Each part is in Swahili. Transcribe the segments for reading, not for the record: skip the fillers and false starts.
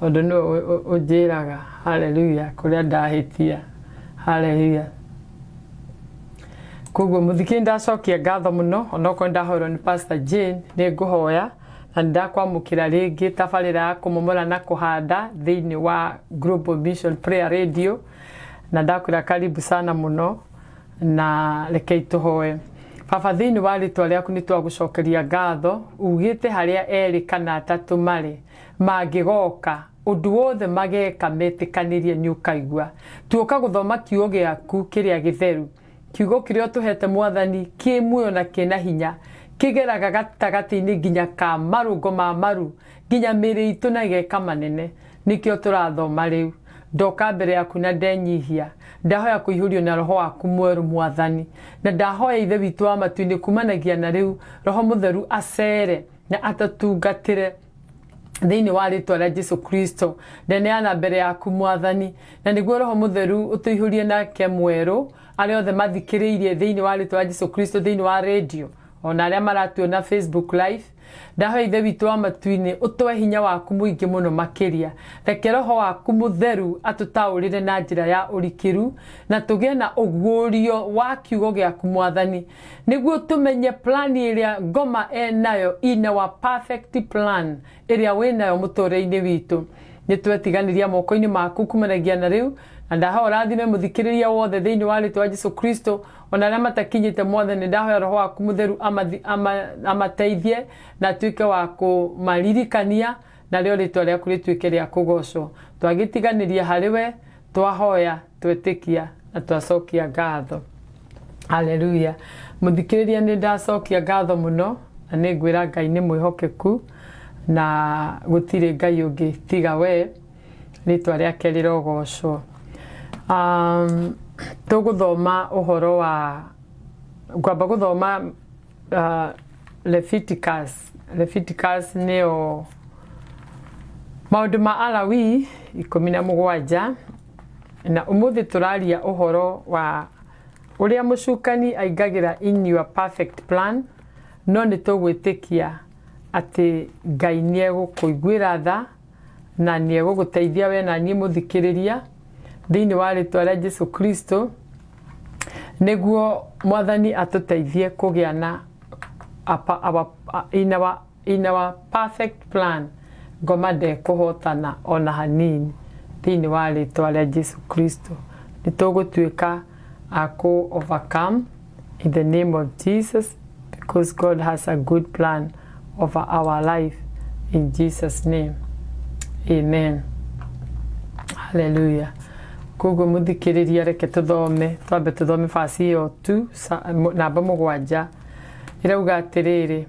Ondo no ujiraga. Hallelujah. Kuria ndahitia. Hallelujah. Kuguo muthiki ndacokia ngatho muno onoko ndahoro ni Pastor Jane ni nguhoya na ndakwamukira ringi tabarira ya kumomora na kuhanda thiini wa Global Mission Prayer Radio na ndakwira karibu sana muno na rekei tuhoe. Baba thiini wa ritwa riaku ni twagucokeria ngatho ugite haria eri kana atatu mari magigoka undu wothe mageka metikanirie nyukaigua tuoka guthoma kiugo giaku kiria githeru kiugo kiria tuhete mwathani ki muyo na kina hinya kigeraga gatagati-ini nginya ka marungo ma maru nginya miri itu na igeka manene nikio turathoma riu ndoka mbere yaku na ndenyihia ndahoya kuihurio na roho waku mweru mwathani na ndahoya ithe witu wa matu-ini kumanagia na riu roho mutheru acere na atatungatire thiini wa ritwa ria Jesu Kristo ndeneana mbere yaku mwathani na niguo roho mutheru utuihurie nake mweru aria othe mathikiriirie thiini wa ritwa ria Jesu Kristo thiini wa radio ona aria maratuona Facebook live ndahoya ithe witu wa matu-ini utwe hinya waku muingi muno makiria reke roho waku mutheru atutaurire na njira ya urikiru na tugie na uguurio wa kiugo giaku mwathani niguo tumenye plan iria ngoma enayo ina wa perfect plan iria winayo muture-ini witu ni twetiganiria moko-ini maku kumanagia na riu na ndahoya rathime muthikiriria wothe thiini wa ritwa Jesu Kristo ona aria matakinyite mwathani ndahoya roho waku mutheru amateithie na tuike wa kumaririkania na rio ritwa riaku rituike ria kugocwo twagitiganiria hariwe twahoya twetikia na twacokia ngatho. Hallelujah. Muthikiriria ni ndacokia ngatho muno na ni ngwira Ngai ni mwihokeku na gutire Ngai ungi tiga we ritwa riake rirogocwo. Tuguthoma uhoro wa kwamba guthoma Leviticus nio maundu ma Alawi 17 na umuthi turaria uhoro wa uria mucukani aigagira in your perfect plan no ni tugwitikia ati Ngai ni egukuiguira tha na ni eguguteithia we na ni muthikiriria thiini wa ritwa ria Jesu Kristo niguo mwathani atuteithie kugia na in our perfect plan ngoma ndekuhotana ona hanini thiini wa ritwa ria Jesu Kristo ni tugutuika aku overcome in the name of Jesus because God has a good plan over our life in Jesus name, amen. Hallelujah. Kuguo muthikiriria reke tuthome twambe tuthome fasi iyo tu namba 7 irauga atiriri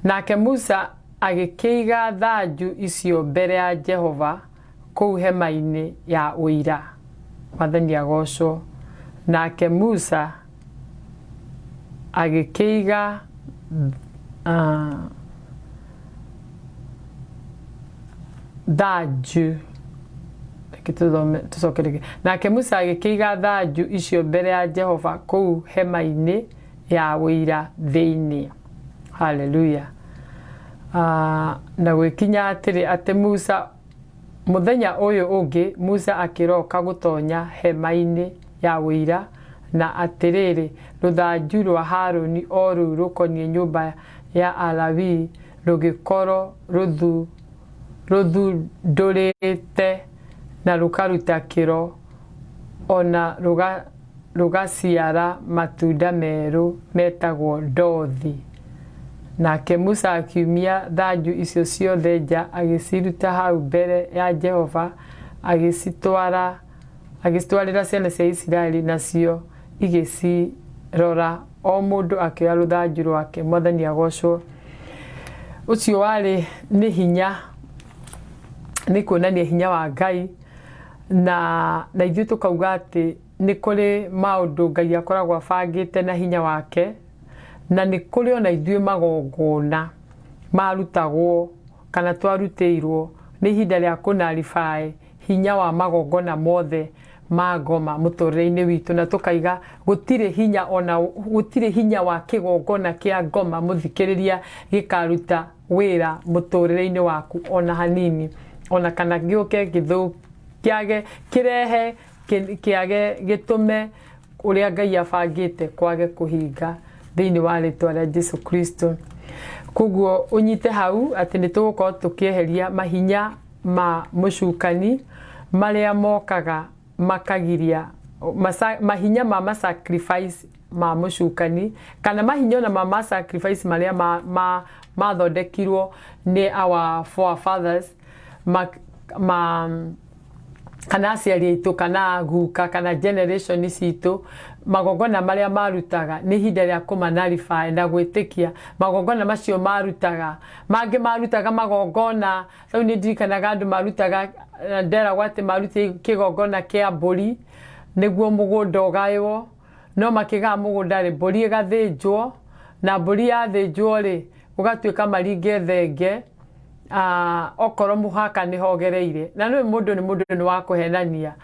nake Musa agikiiga thanju icio mbere ya Jehova kuu hema-ini ya uira mwathani agocwo nake Musa agikiiga thanju nake Musa agikiiga thanju icio mbere ya Jehova kuu hema-ini ya uira thiini. Hallelujah. Na gwikinya atiri ati Musa muthenya uyu ungi Musa akiroka gutonya hema-ini ya uira na atiriri ruthanju rwa Haruni oru rukonie nyumba ya Alawi rugikoro ruthundurite na rukaruta kiro ona rugaciara matunda meru metagwo ndothi nake Musa akiumia thanju icio ciothe nja agiciruta hau mbere ya Jehova agicitwarira ciana cia Isiraeli nacio igicirora o mundu akioya ruthanju rwake mwathani agocwo. Ucio wari ni hinya ni kuonania hinya wa Ngai na ithuĩ tukauga ati ni kuri maundu Ngai akoragwo abangite na hinya wake na ni kuri ona ithuĩ magongona marutagwo kana twarutirwo ni ihinda ria kunarify hinya wa magongona mothe ma ngoma muturire-ini witu na tukaiga gutire hinya ona gutire hinya wa kigongona kia ngoma muthikiriria gikaruta wira muturire-ini waku ona hanini ona kana gioke githu kiage kirehe kiage gitume uria Ngai abangite kwage kuhinga thiini wa ritwa ria Jesu Kristo. Kuguo unyite hau ati nitugukorwo tukieheria mahinya ma mucukani maria mokaga makagiria mahinya ma sacrifice ma mucukani kana mahinya na ma sacrifice maria mathondekirwo ni our forefathers kana aciari aitu kana guka kana generation citu magongona maria marutaga ni hinda ria kumanarify na gwitikia magongona macio marutaga mangi marutaga magongona riu ni ndirikanaga andu marutaga ndera gwate maruti kigongona kia mburi niguo mugunda ugaywo no makiga mugunda ri mburi igathinjwo na mburi yathinjwo ri ugatuika maringe thenge okoro muhaka ni hogereire na no mundu ni wa kuhenania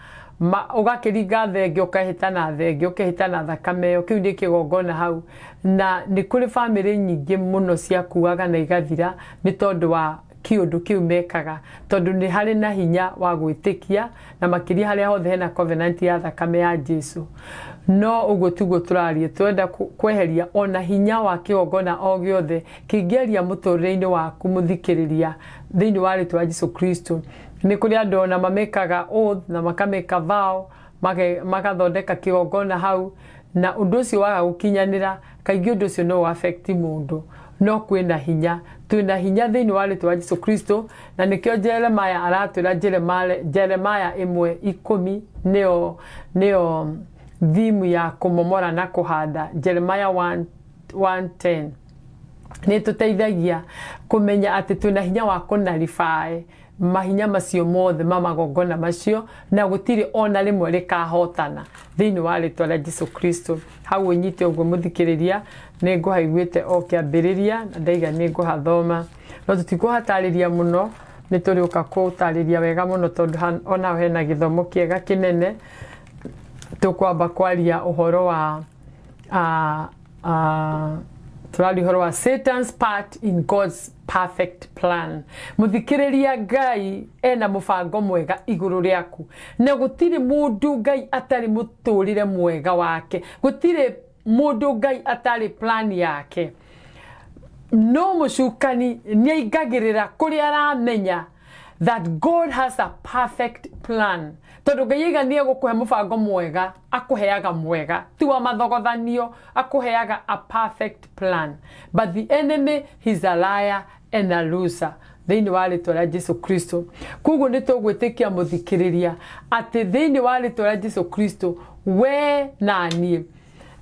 ugakiringa thenge ukahitana thenge ukahitana thakame kiu ndi kigongona hau na ni kuri family nyingi muno cia kuaga na igathira ni tondu wa kiundu kiu mekaga tondu ni hari na hinya wa gwitikia na makiria hari hothe hena covenant ya thakame ya Jesu no uguo tuguo turarie twenda kweheria ona hinya wa kigongona o giothe kingeria muturire-ini waku muthikiriria thiini wa ritwa Jesu Kristo. Ni kuri andu ona mamekaga oath na makameka vow magathondeka kigongona hau na undu ucio waga gukinyanira kaingi undu ucio no affect mundu no kwina hinya twina hinya thiini wa ritwa Jesu Kristo na nikio Jeremiah aratwira Jeremiah 1:10 neo thimu ya kumomora na kuhanda Jeremiah 1:10 ni tuteithagia kumenya ati twina hinya wa kunarify mahinya macio mothe magongona macio na gutiri ona rimwe rikahotana thiini wa ritwa ria Jesu Kristo. Hau unyite uguo muthikiriria ni nguhaiguite o kiambiriria na ndaiga ni nguhathoma no tutikuhatariria muno ni turiuka kutariria wega muno tondu ona hena githomo kiega kinene tukwamba kwaria uhoro wa turari uhoro wa Satan's part in God's perfect plan. Muthikiriria Ngai ena mubango mwega iguru riaku na gutiri mundu Ngai atari muturire mwega wake gutiri mundu Ngai atari plan yake no mucukani ni aingagirira kuri aramenya that God has a perfect plan tondu Ngai iganie gukuhe mubango mwega akuheaga mwega tiwa mathogothanio akuheaga a perfect plan but the enemy is a liar and a loser thiini wa ritwa ria Jesu Kristo. Kuguo ni tugwitikia muthikiriria ati thiini wa ritwa ria Jesu Kristo we nani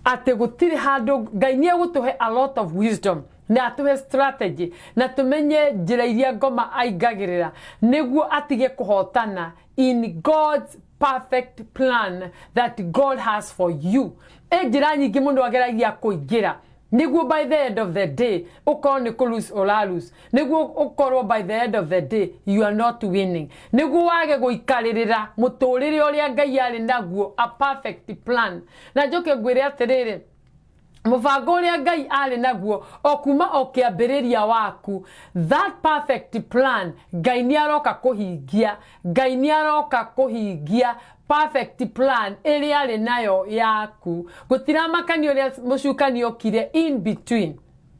ati gutiri handu Ngai ni gutuhe a lot of wisdom na atuhe strategy na tumenye njira iria ngoma aingagirira niguo atige kuhotana in God's perfect plan that God has for you. Njira nyingi mundu ageragia kuingira niguo by the end of the day ukorwo ni kulose or lose niguo ukorwo by the end of the day you are not winning niguo wage guikaririra muturire uria Ngai ari naguo a perfect plan na njoke ngwire atiriri mubango uria Ngai ari naguo okuma okiambiriria waku that perfect plan Ngai ni aroka kuhingia Ngai ni aroka kuhingia perfect plan iria ari nayo yaku gutira makani uria mucukani okire in between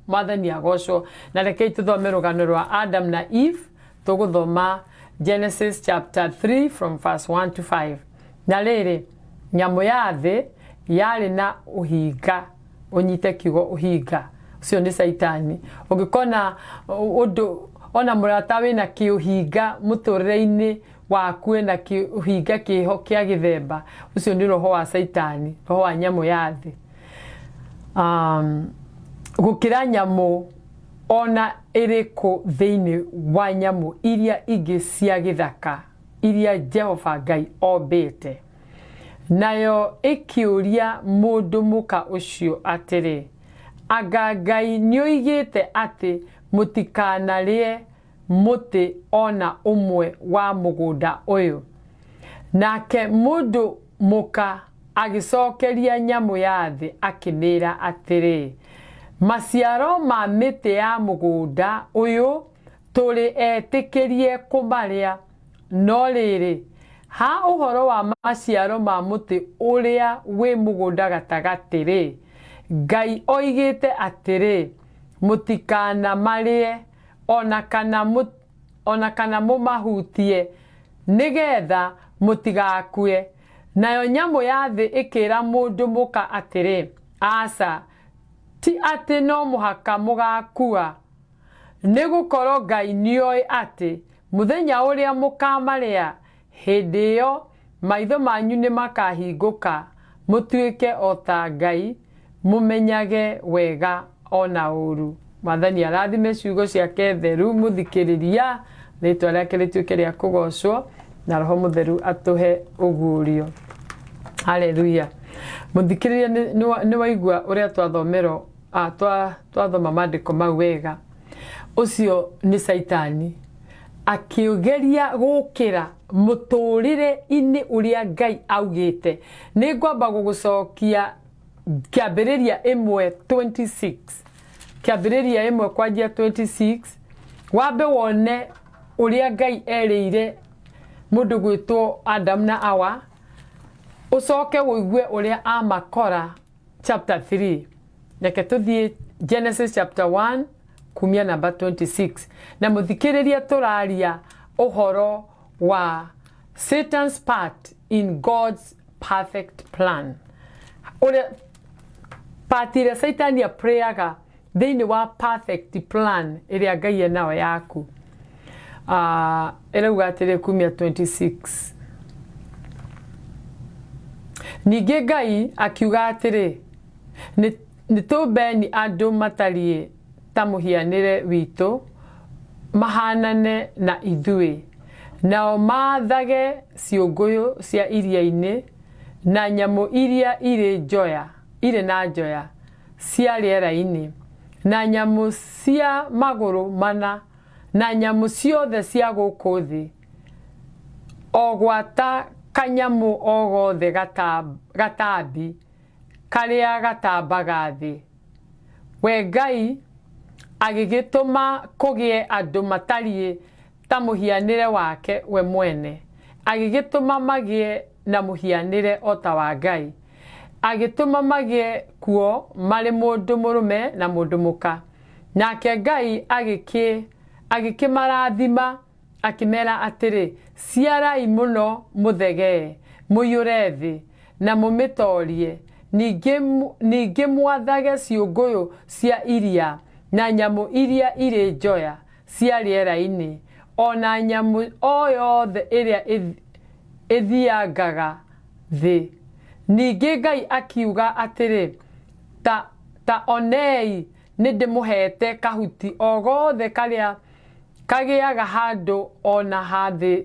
mwathani agocwo na rekei tuthome rugano rwa Adam na Eve tuguthoma Genesis chapter 3 from verse 1 to 5 na riri nyamu ya thi yari na uhinga unyite kiugo uhinga ucio ni Saitani ungikona undu ona murata wina kiuhinga muturire-ini waku na kiuhinga kiho kia githemba ucio ni roho wa Saitani roho wa nyamu ya thi gukira nyamu ona iriku thiini wa nyamu iria ingi cia githaka iria Jehova Ngai ombite nayo ikiuria mundu muka ucio atiri anga Ngai nioigite ati mutikanarie muti ona umwe wa mugunda uyu nake mundu muka agicokeria nyamu ya thi akinira atiri maciaro ma mĩtĩ ya mũgũnda ũyũ tũrĩ etĩkĩrie kũmarĩa, no rĩrĩ ha ũhoro wa maciaro ma mũtĩ ũrĩa wĩ mũgũnda gatagatĩ-rĩ, Ngai oigĩte atĩrĩ, mũtikanamarĩe ona kana mũmahutie nĩgetha mũtigakue. Nayo nyamũ ya thĩ ĩkĩra mũndũ mũka atĩrĩ, aca, ti atĩ no mũhaka mũgakua, nĩgũkorwo Ngai nĩoĩ atĩ mũthenya ũrĩa mũkamarĩa, hĩndĩ ĩyo maitho manyu nĩmakahingũka, mũtuĩke o ta Ngai, mũmenyage wega ona ũũru. Mwathani arathime ciugo ciake theru mũthikĩrĩria, rĩĩtwa rĩake rĩtuĩke rĩa kũgocwo, na Roho Mũtheru atũhe ũguũrio. Haleluya. Mũthikĩrĩria nĩ waigua ũrĩa twathoma maandĩko mau wega. Ũcio nĩ Saitani akĩgeria gũkĩra mũtũrĩre-inĩ ũrĩa Ngai augĩte. Nĩ ngwamba gũgũcokia kĩambĩrĩria 1:26, kĩambĩrĩria 1 kwanjia 26, wambe wone ũrĩa Ngai erĩire mũndũ gwĩtwo Adam na Hawa, ũcoke wĩigue ũrĩa amakora chapter 3. Reke tũthiĩ Genesis chapter 1 kumia namba 26, na mũthikĩrĩria tũraria ũhoro wa Satan's part in God's perfect plan. Ũrĩa part ĩrĩa Saitani aprĩaga thĩinĩ wa perfect plan ĩrĩa Ngai enayo yaku. Ĩrauga atĩrĩ kumia 26. Ningĩ Ngai akiuga atĩrĩ, nĩtũmbeni andũ matariĩ ta mũhianĩre witũ, mahanane na ithuĩ, nao maathage ciũngũyũ cia iria-inĩ na nyamũ iria irĩ na njoya cia rĩera-inĩ, na nyamũ cia magũrũ mana, na nyamũ ciothe cia gũkũ thĩ, o gwata kanyamũ o gothe gatambi karĩa gatambaga thĩ. We Ngai agĩgĩtũma kũgĩe andũ matariĩ ta mũhianĩre wake we mwene, agĩgĩtũma magĩe na mũhianĩre o ta wa Ngai, agĩtũma magĩe kuo marĩ mũndũ mũrũme na mũndũ mũka. Nake Ngai agĩkĩmarathima akĩmera atĩrĩ, ciarai mũno mũthegee, mũiyũre thĩ na mũmĩtorie, ningĩ mwathage ciũngũyũ cia iria na nyamũ iria irĩ njoya cia rĩera-inĩ, ona nyamũ o yothe ĩrĩa ĩthiangaga thĩ. Ningĩ Ngai akiuga atĩrĩ, ta onei nĩndĩmũhete kahuti o gothe karĩa kagĩaga handũ ona hathĩ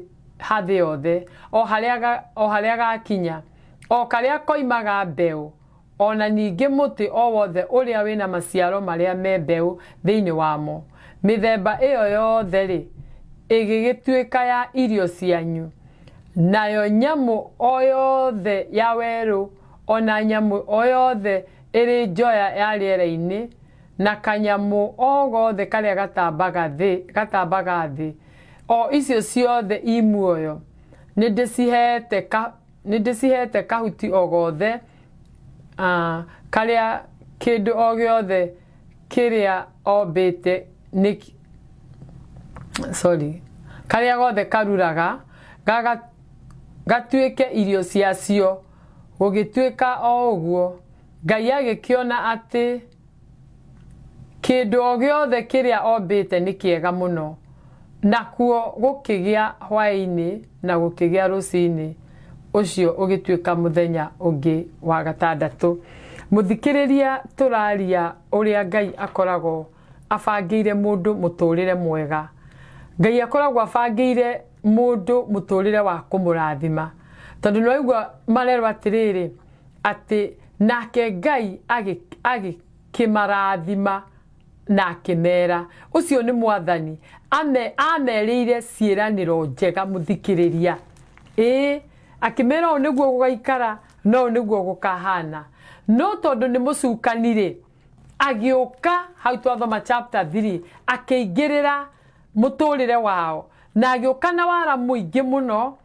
yothe, o harĩa gakinya, o karĩa koimaga mbeũ, ona ningĩ mũtĩ o wothe ũrĩa wĩna maciaro marĩa me mbeũ thĩinĩ wamo. Mĩthemba ĩyo yothe-rĩ, ĩgĩgĩtuĩka ya irio cianyu, nayo nyamũ o yothe ya werũ, ona nyamũ o yothe ĩrĩ njoya ya rĩera-inĩ, na kanyamũ o gothe karĩa gatambaga thĩ, o icio ciothe i muoyo, nĩndĩcihete kahuti o gothe karĩa kĩndũ o gĩothe kĩrĩa ombĩte karĩa gothe karuraga gatuĩke irio ciacio. Gũgĩtuĩka o ũguo, Ngai agĩkĩona atĩ kĩndũ o gĩothe kĩrĩa ombĩte nĩ kĩega mũno, nakuo gũkĩgĩa hwaĩ-inĩ na gũkĩgĩa rũciinĩ. Ũcio ũgĩtuĩka mũthenya ũngĩ wa gatandatũ. Mũthikĩrĩria tũraria ũrĩa Ngai akoragwo abangĩire mũndũ mũtũrĩre mwega. Ngai akoragwo abangĩire mũndũ mũtũrĩre wa kũmũrathima, tondũ nĩwaigua marerwo atĩrĩrĩ, atĩ nake Ngai agĩkĩmarathima na akĩmera. Ũcio nĩ Mwathani amerĩire ciĩranĩro njega mũthikĩrĩria. Akĩmera ũũ nĩguo gũgaikara, no nĩguo gũkahana. No tondũ nĩ mũcukani-rĩ, agioka hau twathoma chapter 3 akeigirira muturire wao na agioka na wara muingi muno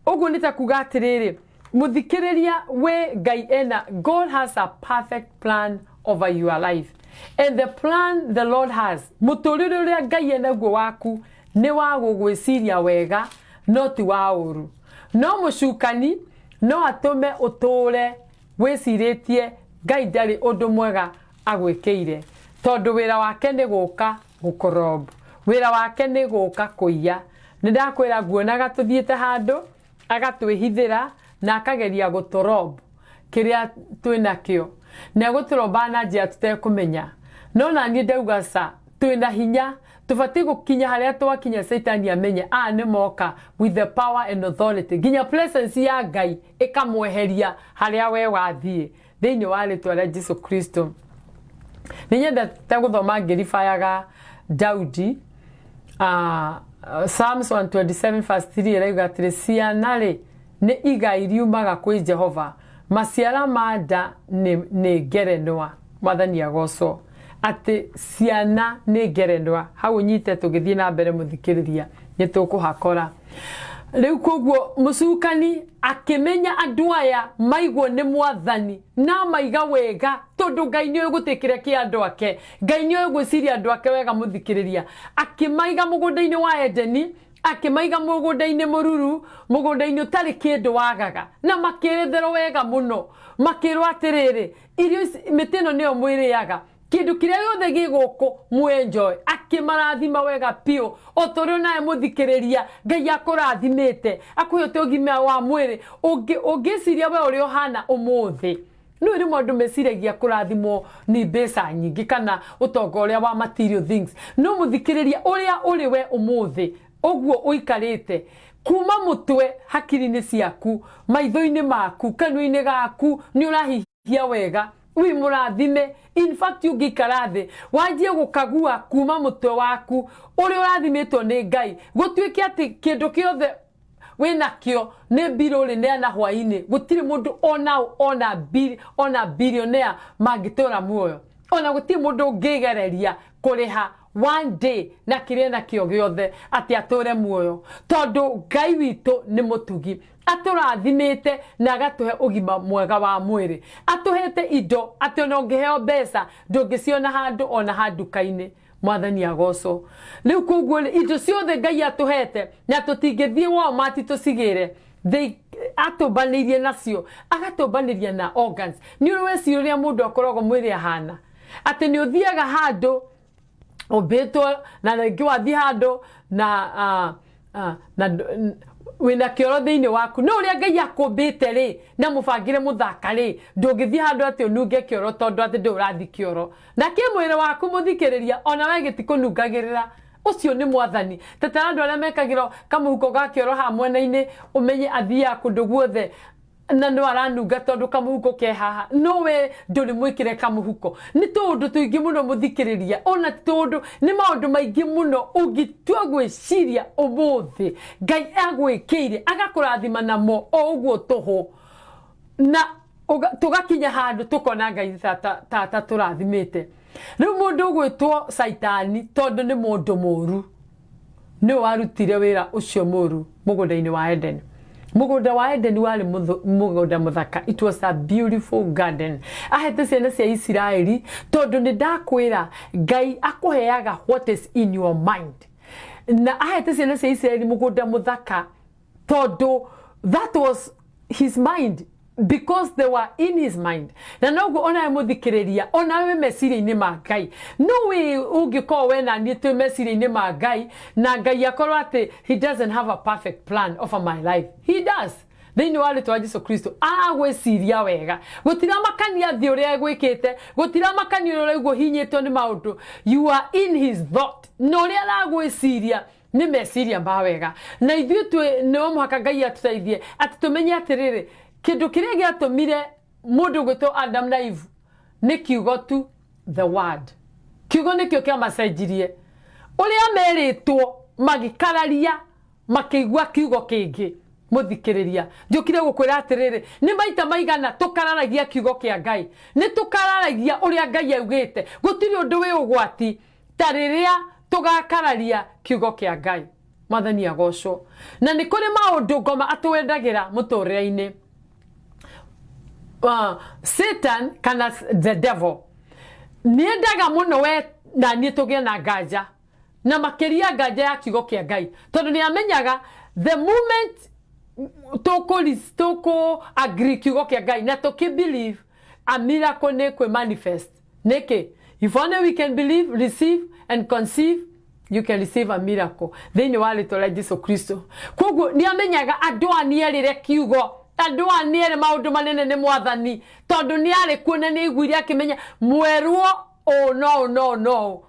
uguo nita kuga atiriri muthikiriria we Ngai ena. God has a perfect plan over your life, and the plan the Lord has muturire uria Ngai ena guo waku ni wa gugwiciria wega no ti wa uru. No mucukani no atume uture wiciritie Ngai ndari undu mwega agwikeire, tondu wira wake ni guka gukorobu, wira wake ni guka kuiya. Nindakwira guonaga tuthiete handu agatwihithira na akageria gutorobu kiria twina kio na guturoba na njia tutekumenya. No na ni ndauga sa twina hinya tufati gukinya haria twakinya Satan amenye ni moka with the power and authority, ginya presence ya Ngai ikamweheria haria we wathie thiini wa ritwa ria Jesu Kristo. Ninyenda taguthoma ngirifayaga Daudi Psalms 127 verse 3 irauga atiri ciana ri ni igai riumaga kwi Jehova, maciara manda ni ngerenwa. Mwathani agocwo ati ciana ni ngerenwa. Hau nyite tugithie na mbere muthikiriria nitukuhakora riu koguo mucukani akimenya andu aya maigwo ni Mwathani na maiga wega tondu Ngai ni gutikire ki andu ake. Ngai ni gwiciria andu ake wega muthikiriria. Akimaiga mugunda-ini wa Edeni, akimaiga mugunda-ini mururu, mugunda-ini utari kindu wagaga na makirethero wega muno. Makirwa atiriri irio mitino niyo mwiriaga kindu kiria yothe giguku muenjoy. Akimarathima wega pio otoro nae muthikiriria Ngai akurathimite akuyote ugima wa mwiri ugiciria we uri ohana umuthi. No ri mundu mesiragia kurathimo ni mbeca nyingi kana utonga uria wa material things. No muthikiriria uria uri we umuthi oguo uikarite kuma mutwe hakiri-ini ciaku maitho-ini maku kanua-ini gaku ni urahihia wega wi murathime. In fact ungikara thi wanjie gukagua kuma mutwe waku uri urathimitwo ni Ngai gutwike ati kindu kiothe wina kio ne birori ne na hwaini gutiri mundu ona billionaire magitora muoyo ona gutiri mundu ngigereria kuriha one day na kiria na kio giothe ati atore muoyo tondu Ngai witu ni mutugi aturathimite na agatuhe ugima mwega wa mwiri atuhete indo ati ona ngiheo mbeca ndungiciona handu ona handuka-ini. Mwathani agocwo riu koguo indo ciothe Ngai atuhete na tutingithie wao mati tucigire atumbanirie nacio agatumbaniria na organs. Ni urweci uria mundu akoragwo mwiri ahana ati ni uthiaga handu ubitwo na ringi wathi handu na wina kioro thiini waku no uria Ngai akumbite ri na mubangire muthaka ri ndungithie handu ati ununge kioro tondu ati ndurathi kioro na kimwire waku muthikiriria ona we gitikunungagirira ucio ni Mwathani. Tete andu aria mekagiro kamuhuko ga kioro ha mwena-ini umenye athia kundu guothe na no aranunga tondu kamuhuko ke haha no we nduri mwikire kamuhuko. Ni tondu tuingi muno muthikiriria ona tondu ni maundu maingi muno ungitua gwiciria umuthi Ngai agwikire agakurathima namo o uguo tuhu na tugakinya handu tukona Ngai tata turathimite. Riu mundu gwitwo Saitani tondu ni mundu muru ni warutire wira ucio muru mugunda-ini wa Eden. Mugunda wa Eden wari mugunda muthaka. It was a beautiful garden. Ahete ciana cia Israeli tondu ni ndakwira Ngai akuheaga what is in your mind. Na ahete ciana cia Israeli mugunda muthaka tondu that was his mind because they were in his mind. Na noguo ona muthikiriria ona we meciria-ini ma Ngai no we ungiko we na ni tu meciria-ini ma Ngai na Ngai akorwo ati he doesn't have a perfect plan over my life. He does. Thiini wa ritwa Jesu Kristo agwiciria wega gutira makania thi uria egwikite gutira makania uria igwo hinyitwo ni maundu. You are in his thought no uria aragwiciria ni meciria ma wega na ithuĩ twe no muhaka Ngai atuteithie ati tumenye atiriri kindu kiria giatumire mundu gwitwo Adam na Eve ni kiugo tu the word. Kiugo nikio kia macenjirie uria meritwo magikararia makigwa kiugo kingi muthikiriria njukire gukwira atiriri ni maita maigana tukararagia kiugo kia Ngai ni tukararagia uria Ngai augite gutiri undu wi ugwati tariria tugakararia kiugo kia Ngai Mwathani agocwo na ni kuri maundu ngoma atwendagira muturire-ini Satan kana the devil niendaga muno we na ni tugie na nganja na makiria nganja ya kiugo kia Ngai tondu ni amenyaga the moment toko agree kiugo kia Ngai na toki believe a miracle ne kwe manifest neke if only we can believe, receive and conceive, you can receive a miracle. Then you are to like Jesus Christ. Kogu ni amenyaga adoa ni erire kiugo adoa ni ere maundu manene ne mwathani tondu ni ari kuona ni igwiria akimenya mwerwo oh no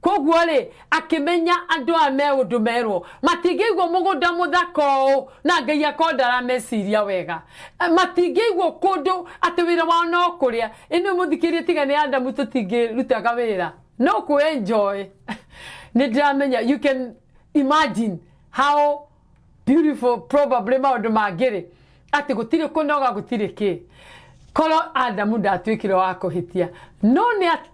kogu ole akimenya adoa meundu merwo matingigwo mugunda muthako na Ngai akondara meciria wega matingigwo kundu ati wira wa no kuria ino muthikirie tiga ni Adamu tutingi rutaga wira no ku enjoy Nidramenya, you can imagine how beautiful probably maundu magiri ati gutire kunoga gutire ki koro Adamu ndatwikire wa kuhitia no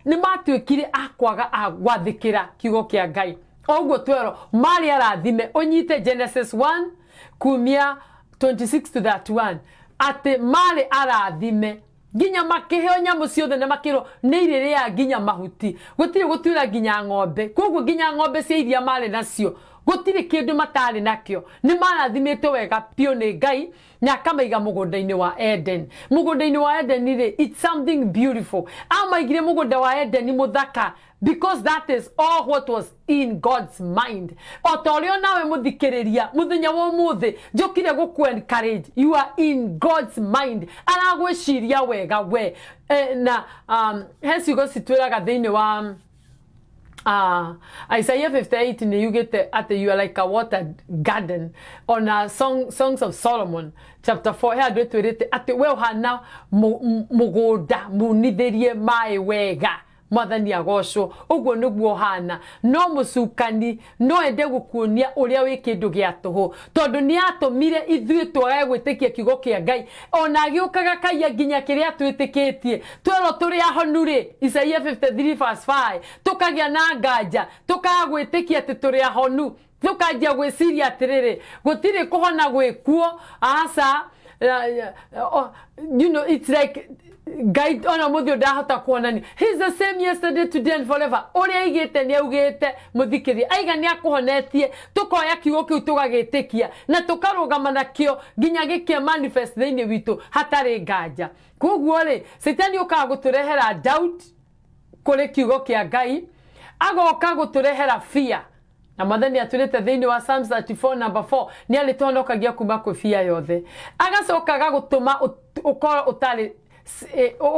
ni matwikire akwaga agwathikira kiugo kia Ngai oguo twero mari arathime onyite Genesis 1 kumia 26 to that 1 ati mari arathime ginya makiheo nyamu ciothe na makiro ni iriria ginya mahuti gutire gutwira ginya ng'ombe koguo ginya ng'ombe cia iria mari nacio gutire kindu matari nakio ni marathimite wega pio ni Ngai na kamaiga mugunda-ini wa Eden mugunda-ini wa Eden it's something beautiful amaigire mugunda wa Eden muthaka because that is all what was in God's mind otorio nawe muthikiriria muthenya wa muthi njokire guku encourage you are in God's mind aragwiciria wega we na hence you go situraga thiini wa Isaiah 58 ni you get at you are like a watered garden on Songs of Solomon chapter 4 here do twirite at we hana mugoda munitherie mai wega Mwathani agocwo uguo niguo hana no mucukani no ende gukuonia uria wi kindu gia tuhu tondu ni atumire ithui twage gwitikia kiugo kia Ngai ona agiukaga kaia nginya kiria twitikitie twero turi ahonuri Isaiah 53 verse 5 tukagia na nganja tukagwitikia ati turi ahonu tukanjia gwiciria atiriri gutire kuhona gwikuo asa you know it's like guide ona muthio ndahota kuonani he's the same yesterday today and forever uria igite ni augite muthikiri aiga ni akuhonetie tukoya kiugo kiu tugagitikia na tukarugama nakio ginya gikia manifest thiini witu hatari nganja koguo ri Satani ukaga guturehera doubt kuri kiugo kia Ngai agoka guturehera fear na Mwathani aturite thiini wa Psalms 34 number 4 ni alitondokagia kuma ku fear yothe agacokaga gutuma ukoro utari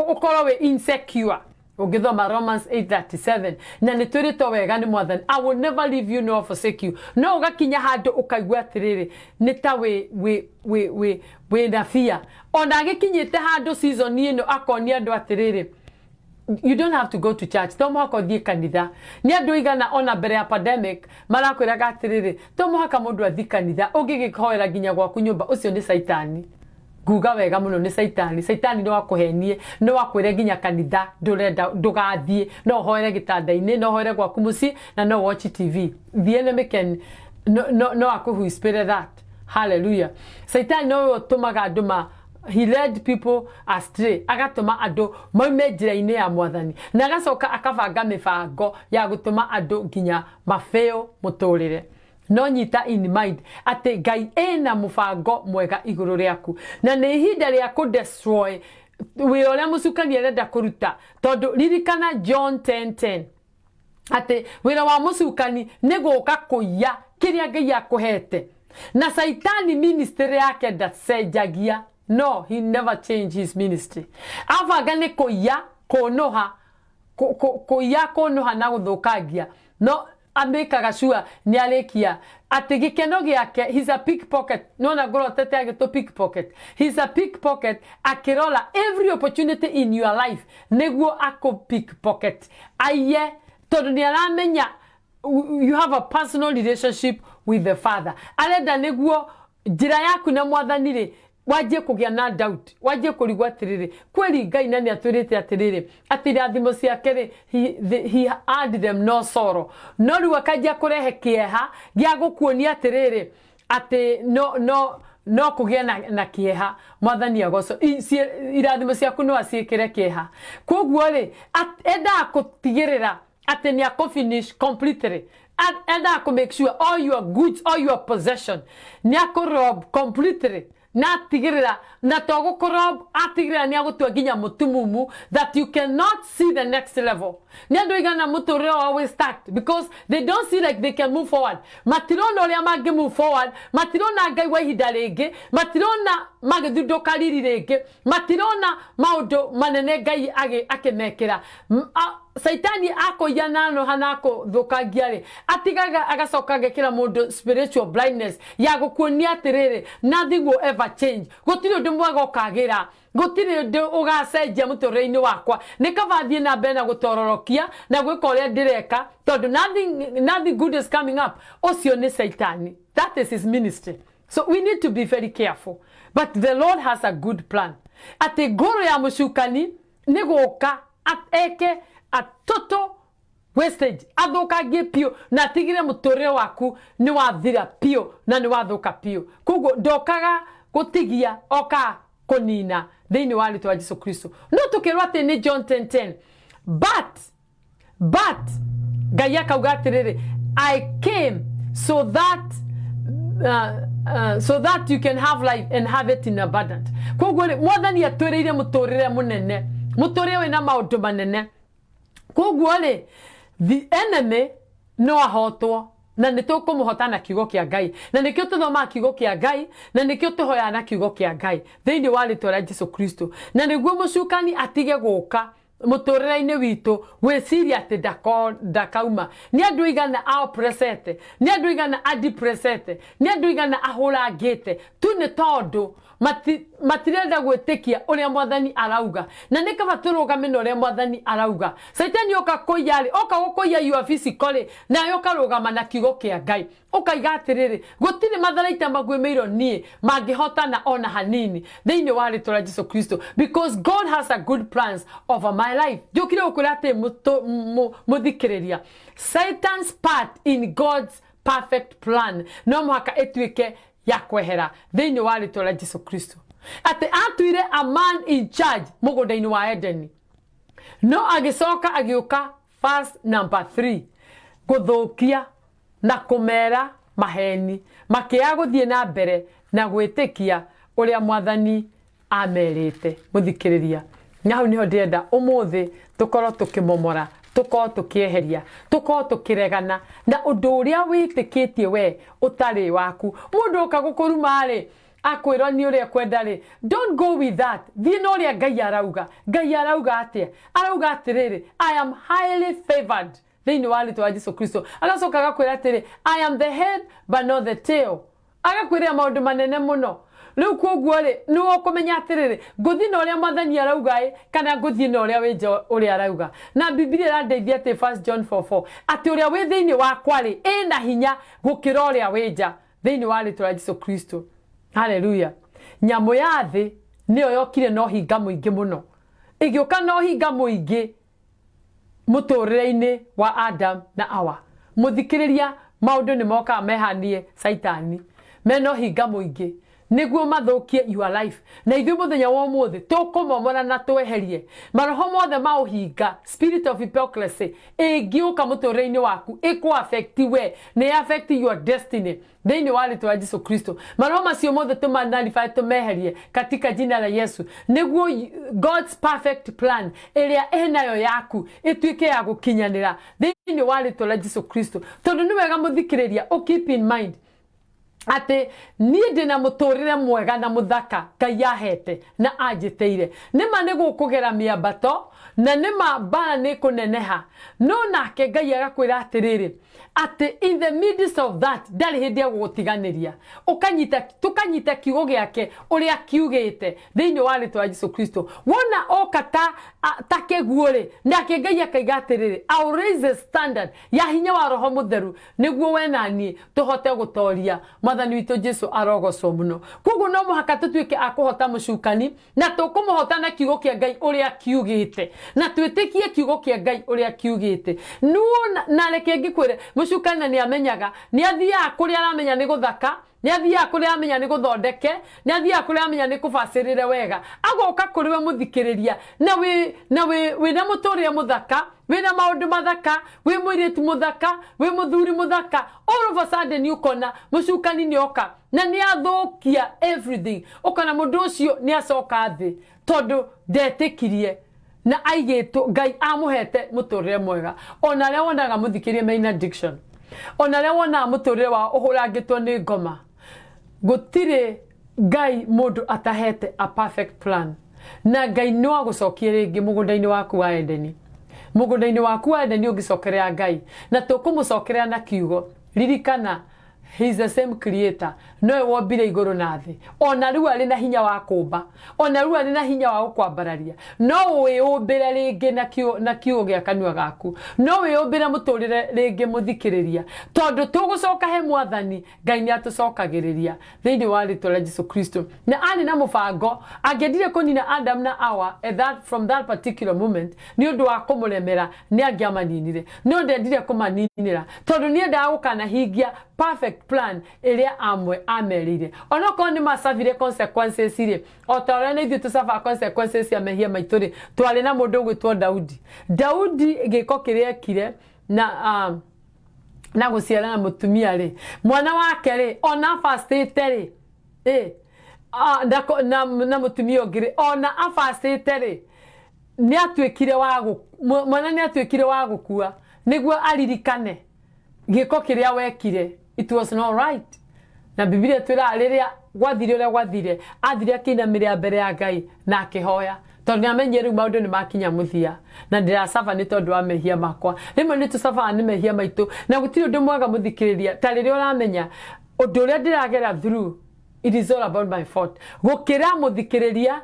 ukoro we insecure ugithoma Romans 8:37 na niturito wega ni Mwathani I will never leave you nor forsake you no ugakinya handu ukaigua atiriri nita we na fear ona gikinyite handu season ino akonia andu atiriri you don't have to go to church tomo hako thie kanitha ni andu igana ona mbere ya pandemic marakwiraga atiriri tomo haka mundu athi kanitha ugigikoera ginya gwaku nyumba ucio ni Satani guga wega muno ni Satani no akuhenie no akwire ginya kanitha ndurenda ndugathie no hoere gitanda-ini no hoere gwaku muci na no watch TV the enemy can no akuhuspire that hallelujah Satani no tumaga anduma he led people astray agatuma ando maume njira-ini ya Mwathani na agacoka akabanga mibango ya gutuma ando ginya mafeo muturire no nyita in mind ati Ngai ena mubango mwega iguru riaku na ni ihinda ria ku destroy we oria mucukani arenda kuruta tondu ririkana John 10:10 ati wira wa mucukani ni guka kuya kiria Ngai akuhete na Satani ministry yake ndacenjagia no he never changed his ministry afaga ni kuya konoha kuya konoha na guthukangia no amekaga sure ni alekia ati gikeno giake he's a pickpocket no na goro tete agito pickpocket he's a pickpocket akirola every opportunity in your life neguo ako pickpocket aye tondu ni aramenya you have a personal relationship with the Father alenda neguo njira yaku na mwathani ri wajie kugia na doubt wajie kurigwa atiriri kweli Ngai nani atwirite atiriri ati rathimo ciake ri he added them no sorrow no riu akajia kurehe kieha gia gukuonia atiriri ati no kugia na kieha mwathani agoco irathimo ciaku no aciikire kieha koguo ri enda akutigirira ati ni akufinish completely and I make sure all your goods, all your possession, nyako rob completely. Na tigirira na togo korob atigirira ni agutua ginya mutumumu that you cannot see the next level. Nyando igana mutoreo always stacked because they don't see like they can move forward. Matirona ole amage move forward. Matirona gai wa hidalege. Matirona mage dudo kaliri lege. Matirona maudo manene gai ake mekera. Saitani ako yanano hanako dhukagiare atigaga agasokaga kila mundo spiritual blindness yago kuonia terere nothing will ever change gotire ndu mwaga okagira gotire ndu ugacenjia mutoreini wakwa nikavathie na mbere na gutororokia na gwika uria ndireka tondu nothing good is coming up ocio ni Saitani. That is his ministry. So we need to be very careful, but the Lord has a good plan. Ate goro ya mushukani nigoka ateke a total wastage athukagie pio na tigire mutorere waku ni wathira pio na ni wathuka pio koguo ndokaga gutigia oka konina thiini wa ritwa Jesu Kristo no tukirwa ati ni John 10:10 but Ngai akauga atiriri I came so that you can have life and have it in abundant koguo mwathani atwereire mutorere munene mutorere wina maundu manene koguo le the enemy no ahotwo na nitukumuhota na kiugo kia Ngai na nikio tuthoma kiugo kia Ngai na nikio tuhoya na kiugo kia Ngai thiini wa ritwa Jesu Kristo na niguo mucukani atige guka mutorere-ini witu gwiciria ati ndakauma ni andu igana a oppressete ni andu igana a depressete ni andu igana ahurangite tu ni tondu matirenda gwitikia uria mwathani arauga na nikaba turugamine uria mwathani arauga Saitani oka kuiyari oka gukuia you physically na yoka rugama na kiugo kia Ngai ukaiga atiriri gutire matharaita magwemeiro nie mangihotana ona hanini thiini wa ritwa Jesu Kristo because God has a good plans over my life jukire ukurate muthikiriria Satan's part in God's perfect plan no mwaka etwike ya kwehera thiini wa ritwa Jesu Kristo ate atuire a man in charge mugundaini wa Eden no agicoka agiuka verse number 3 guthukia na kumera maheni makia guthie na mbere na gwitikia uria mwathani amerite muthikiriria nyau niho ndenda umuthi tukoro tukimomora tukoro tukieheria tukoro tukiregana na undu uria witikitie we utari waku mundu ukagukuruma ri akwirwa ni uria kwenda ri don't go with that thie no uria Ngai arauga atia arauga atiriri I am highly favored thiini wa ritwa Jesu Kristo agacoka agakwira atiri I am the head but not the tail agakwiria maundu manene muno riu koguo ri ni ukumenya atiriri nguthi na uria mwathani arauga kana nguthi na uria winja uria arauga na Biblia irandeithia ati 1 John 4:4 ati uria wi thiini wakwa ri ina hinya gukira uria winja thiini wa ritwa Jesu Kristo. Hallelujah. Nyamu ya thi niyo yokire no hinga muingi muno igiuka no hinga muingi mutorere-ini wa Adam na Hawa muthikiriria maundu ni moka mehanie Saitani meno hinga muingi niguo mathukie your life na ithu muthenya wa muthi tukumomora na tweherie maroho mothe mauhinga spirit of hypocrisy igiuka mutorere-ini waku iku affect we ne affect your destiny thiini wa ritwa Jesu Kristo maroho macio mothe tumanalify tumeherie katika jina la Yesu niguo God's perfect plan iria enayo yaku ituike ya gukinyanira thiini wa ritwa Jesu Kristo tondu ni wega muthikiriria keep in mind ate ni ndina mutorire mwega na muthaka Ngai ahete na anjiteire nima ni gukugera miambato na nima bana ni kuneneha no nake Ngai agakwira atiriri ati in the midst of that ndari hindi ya gutiganiria ukanyita tukanyita kiugo giake uria kiugite thiini wa ritwa Jesu Kristo wona okata takeguore ndake Ngai akaigatiriri I'll raise the standard ya hinya wa roho mutheru niguo we nani tuhote gutoria mathani witu Jesu arogocwo muno koguo no muhaka tutuike akuhota mucukani na tukumuhota na kiugo kia Ngai uria kiugite na twitikie kiugo kia Ngai uria kiugite nuona na reke ngikwire mucukani ni amenyaga ni athia kuri aramenya ni guthaka ni athia kuri amenya ni guthondeke ni athia kuri amenya ni kubacirire wega agoka kuri we muthikiriria na we na muturire muthaka we na maundu mathaka we mwiritu muthaka we muthuri muthaka all of a sudden you kona mucukani ni oka na ni athokia everything ukana mundu ucio ni acoka thi tondu ndetikirie na aigetu Ngai amuhete muturire mwega ona le wonaga muthikirie main addiction ona le wona muturire wa uhurangitwo ni ngoma gutire Ngai mundu atahete a perfect plan na Ngai no agucokie ringi mugundaini waku wa Edeni mugundaini waku wa Edeni ugicokerea Ngai na tukumucokerea na kiugo ririkana he is the same creator no wombire iguru na thi ona riu ari na hinya wa kumba ona riu ari na hinya wa gukwambararia no wiyumbire ringi na kiugo gia kanua gaku no wiyumbire muturire ringi muthikiriria tondu tugucoka he mwathani Ngai ni atucokagiriria thiini wa ritwa la Jesu Kristo na ani na mubango angedire kunina Adam na Hawa from that particular moment ni undu wa kumuremera ni angiamaninire no ndendire kumaninira tondu ni nda gukana hingia perfect plan iria amwe amerire onoko ni masavire consequences ire otore na ithu tusafa consequences ya mehia maituri twale na mundu gwitwo Daudi giko kiria kire na guciara na mutumia ri mwana wake ri ona fastete ri na mutumia ngiri ona afastete ri ni atwekire mwana ni atwekire wa gukua niguo aririkane giko kiria wekire it was not right na Biblia twira riria gwathire uria gwathire athire akinamira mbere ya Ngai na akihoya tondu amenye riu maundu ni makinya muthia na ndira sava ni tondu wa mehia makwa rimwe ni tusafa ni mehia maitu na gutiri undu mwega muthikiriria ta riria uramenya undu uria ndiragera through it is all about my fault gukira muthikiriria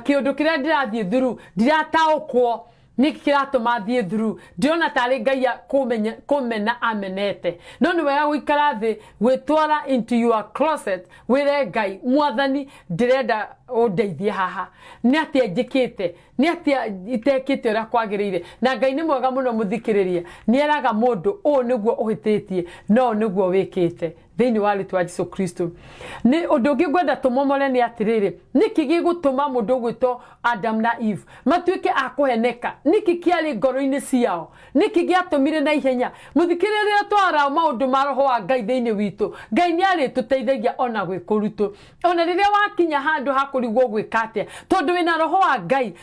kiundu kiria ndirathie through ndirataukwo niki kiratuma thie through ndiona tari Ngai kumena amenete no ni wega guikara thi gwitwara into your closet wire Ngai mwathani ndirenda undeithie haha ni atia njikite ni atia itekite ura kwagirire na Ngai ni mwega muno muthikiriria ni eraga mundu o niguo uhititie no niguo wikite thiini wa ritwa Jesu Kristo ni undu ungi gwenda tumomore ni atiriri niki gigutuma mundu gwito Adam na Eve matuike akuheneka niki kiari ngoro-ini ciao niki giatumire na ihenya muthikiriria twara maundu ma roho wa Ngai thiini witu Ngai ni ari tuteithagia ona gwikurutu ona riria wakinya handu hakurigwo gwikatia tondu wina roho wa Ngai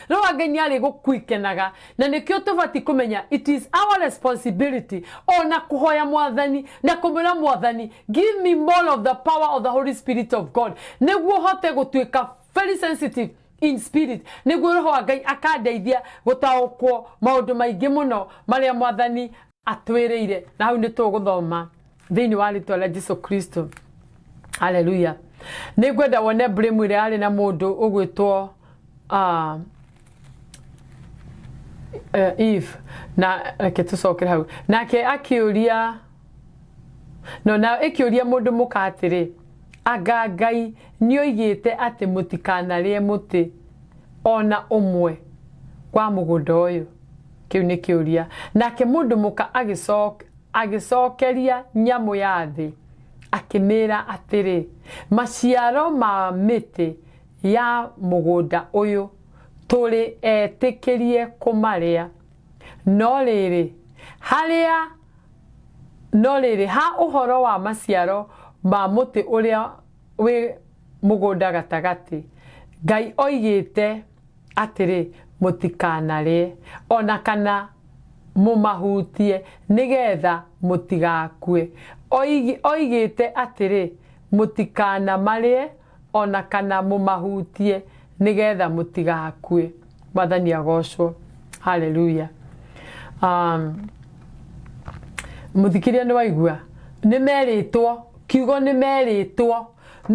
ni ari gukwikenaga na nikio tubati kumenya it is our responsibility ona kuhoya mwathani na kumira mwathani give me more of the power of the Holy Spirit of God niguo hote gutuika very sensitive in spirit niguo roho wa Ngai akandeithia gutaukwo maundu maingi muno maria mwathani atwiriire na hau ni tuguthoma thiini wa ritwa la Jesu Kristo hallelujah nigwenda wone blame ire ari na mundu ugwitwo Eve na ketusokera hau nake akiuria no na ekiuria mundu mukatiri anga Ngai ni oigite ati mutikanarie muti ona umwe kwa mugunda uyu kiu ni kiuria nake mundu muka agicokeria nyamu ya thi akimira atiri maciaro ma miti ya mugunda uyu turi etikirie kumaria no riri ha uhoro wa maciaro ma muti uria we mugunda gatagati Ngai oigite atiri mutikanarie ona kana mumahutie nigetha mutigakue oigite atiri mutikana marie ona kana mumahutie nigetha mutigakue mwathani agocwo hallelujah muthikiria ni waigua ni meritwo kiugo ni meritwo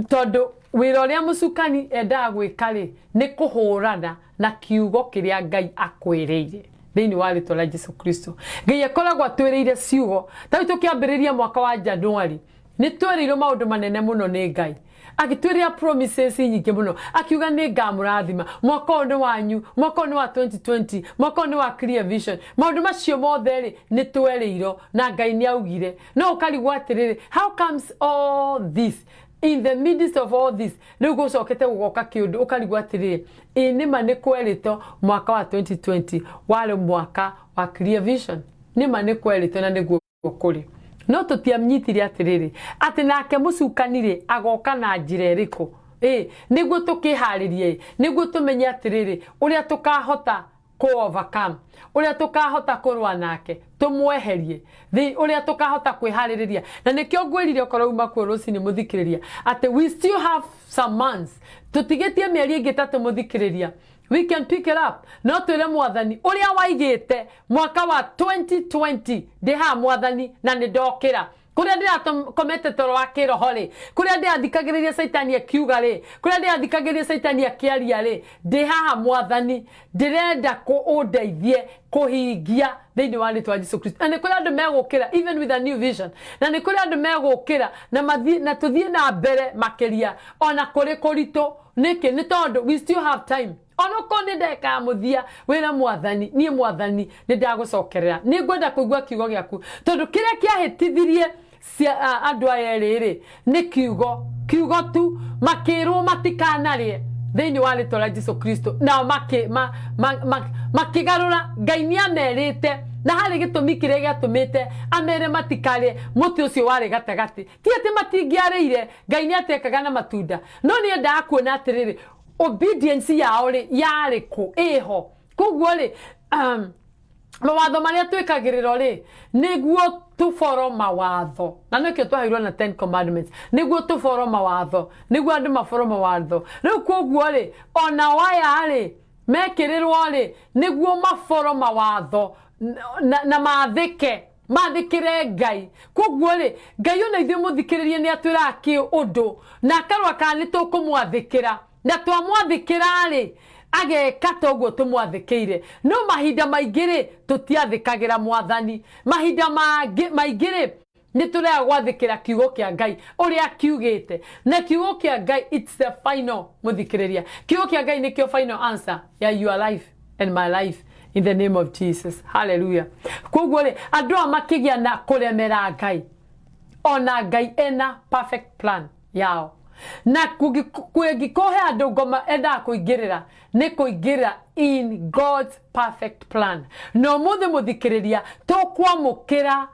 tondu wira uria mucukani enda gwikari ni kuhurana na kiugo kiria Ngai akwiriire thini wa ritwa la Jesu Kristo. Ngai akoragwo atwiriire ciugo tawi tukiambiriria mwaka wa January ni twiriirwo maundu manene muno ni Ngai agitwiria promises nyingi muno akiuga ni ngamurathima mwaka ni wanyu mwaka ni wa 2020 mwaka ni wa clear vision maundu macio mothe ri ni twiriirwo na Ngai ni augire no ukarigwa atiriri how comes all this in the midst of all this ni gucokete gugoka kiundu ukarigwa atiriri inima ni kwerito mwaka wa 2020 wale mwaka wa clear vision nima ni kwerito na ni gukuri no tutiamnyitire atiriri ati nake mucukanire agoka na njira iriku niguo tukiharirie niguo tumenye atiriri uria tukahota ko overcome uria tukahota kurwa nake tumweherie uria tukahota kwihaririria na nikio ngwirire okoro uma ku rucini muthikiriria ati we still have some months tutigetie mieri ingi tatu muthikiriria we can pick it up no twire mwathani uria waigite mwaka wa 2020 deha mwathani na ndokira kuria ndirakomete toro wa kiroho ri kuria ndirathikagiriria saitani akiuga ri kuria ndirathikagiriria saitani akiaria ri deha mwathani ndirenda ku undeithie kuhingia thini wa ritwa Jesu Kristo na nikuria andu megukira even with a new vision na nikuria andu megukira na tuthie na mbere makiria ona kuri kurito niki ni tondu we still have time ono konde ndeka muthia wira mwathani ni mwathani ni ndagucokerera ni ngwenda kuigua kiugo giaku tondu kiria kiahitithirie andu aya riri ni kiugo tu makirwo matikanarie thini wa ritwa la Jesu Kristo na makigarura Ngai ni amerite na hari gitumi kiria giatumite amere matikare muti ucio wari gatagati ti ati matingiareire Ngai ni atekaga na matunda no ni nda kuona atiriri obedience yao ri yari ku eho kuguo ri mawatho maria twikagiriro ri niguo tu follow mawatho na nikio twahirwo na 10 commandments niguo tu follow mawatho niguo andu mafollow mawatho riu kuguo ri ona waya ri mekirirwo ri niguo mafollow mawatho na mathikire Ngai kuguo ri Ngai ona ithuĩ muthikiririe ni atwira ki undu na akarwa kana tukumwathikira na twamwathikira ri ageka toguo tumwathikiire no mahinda maingiri tutiathikagira mwathani mahinda maingiri ni turea gwathikira kiugo kia Ngai uria kiugite na kiugo kia Ngai it's the final muthikiriria kiugo kia Ngai ni kio final answer ya your life and my life in the name of Jesus hallelujah kuguo ri andu amakigia na kuremera Ngai ona Ngai ena perfect plan yao na kugikohe andu ngoma enda kuingirira ni kuingirira in God's perfect plan no muthe muthikiriria tukwamukira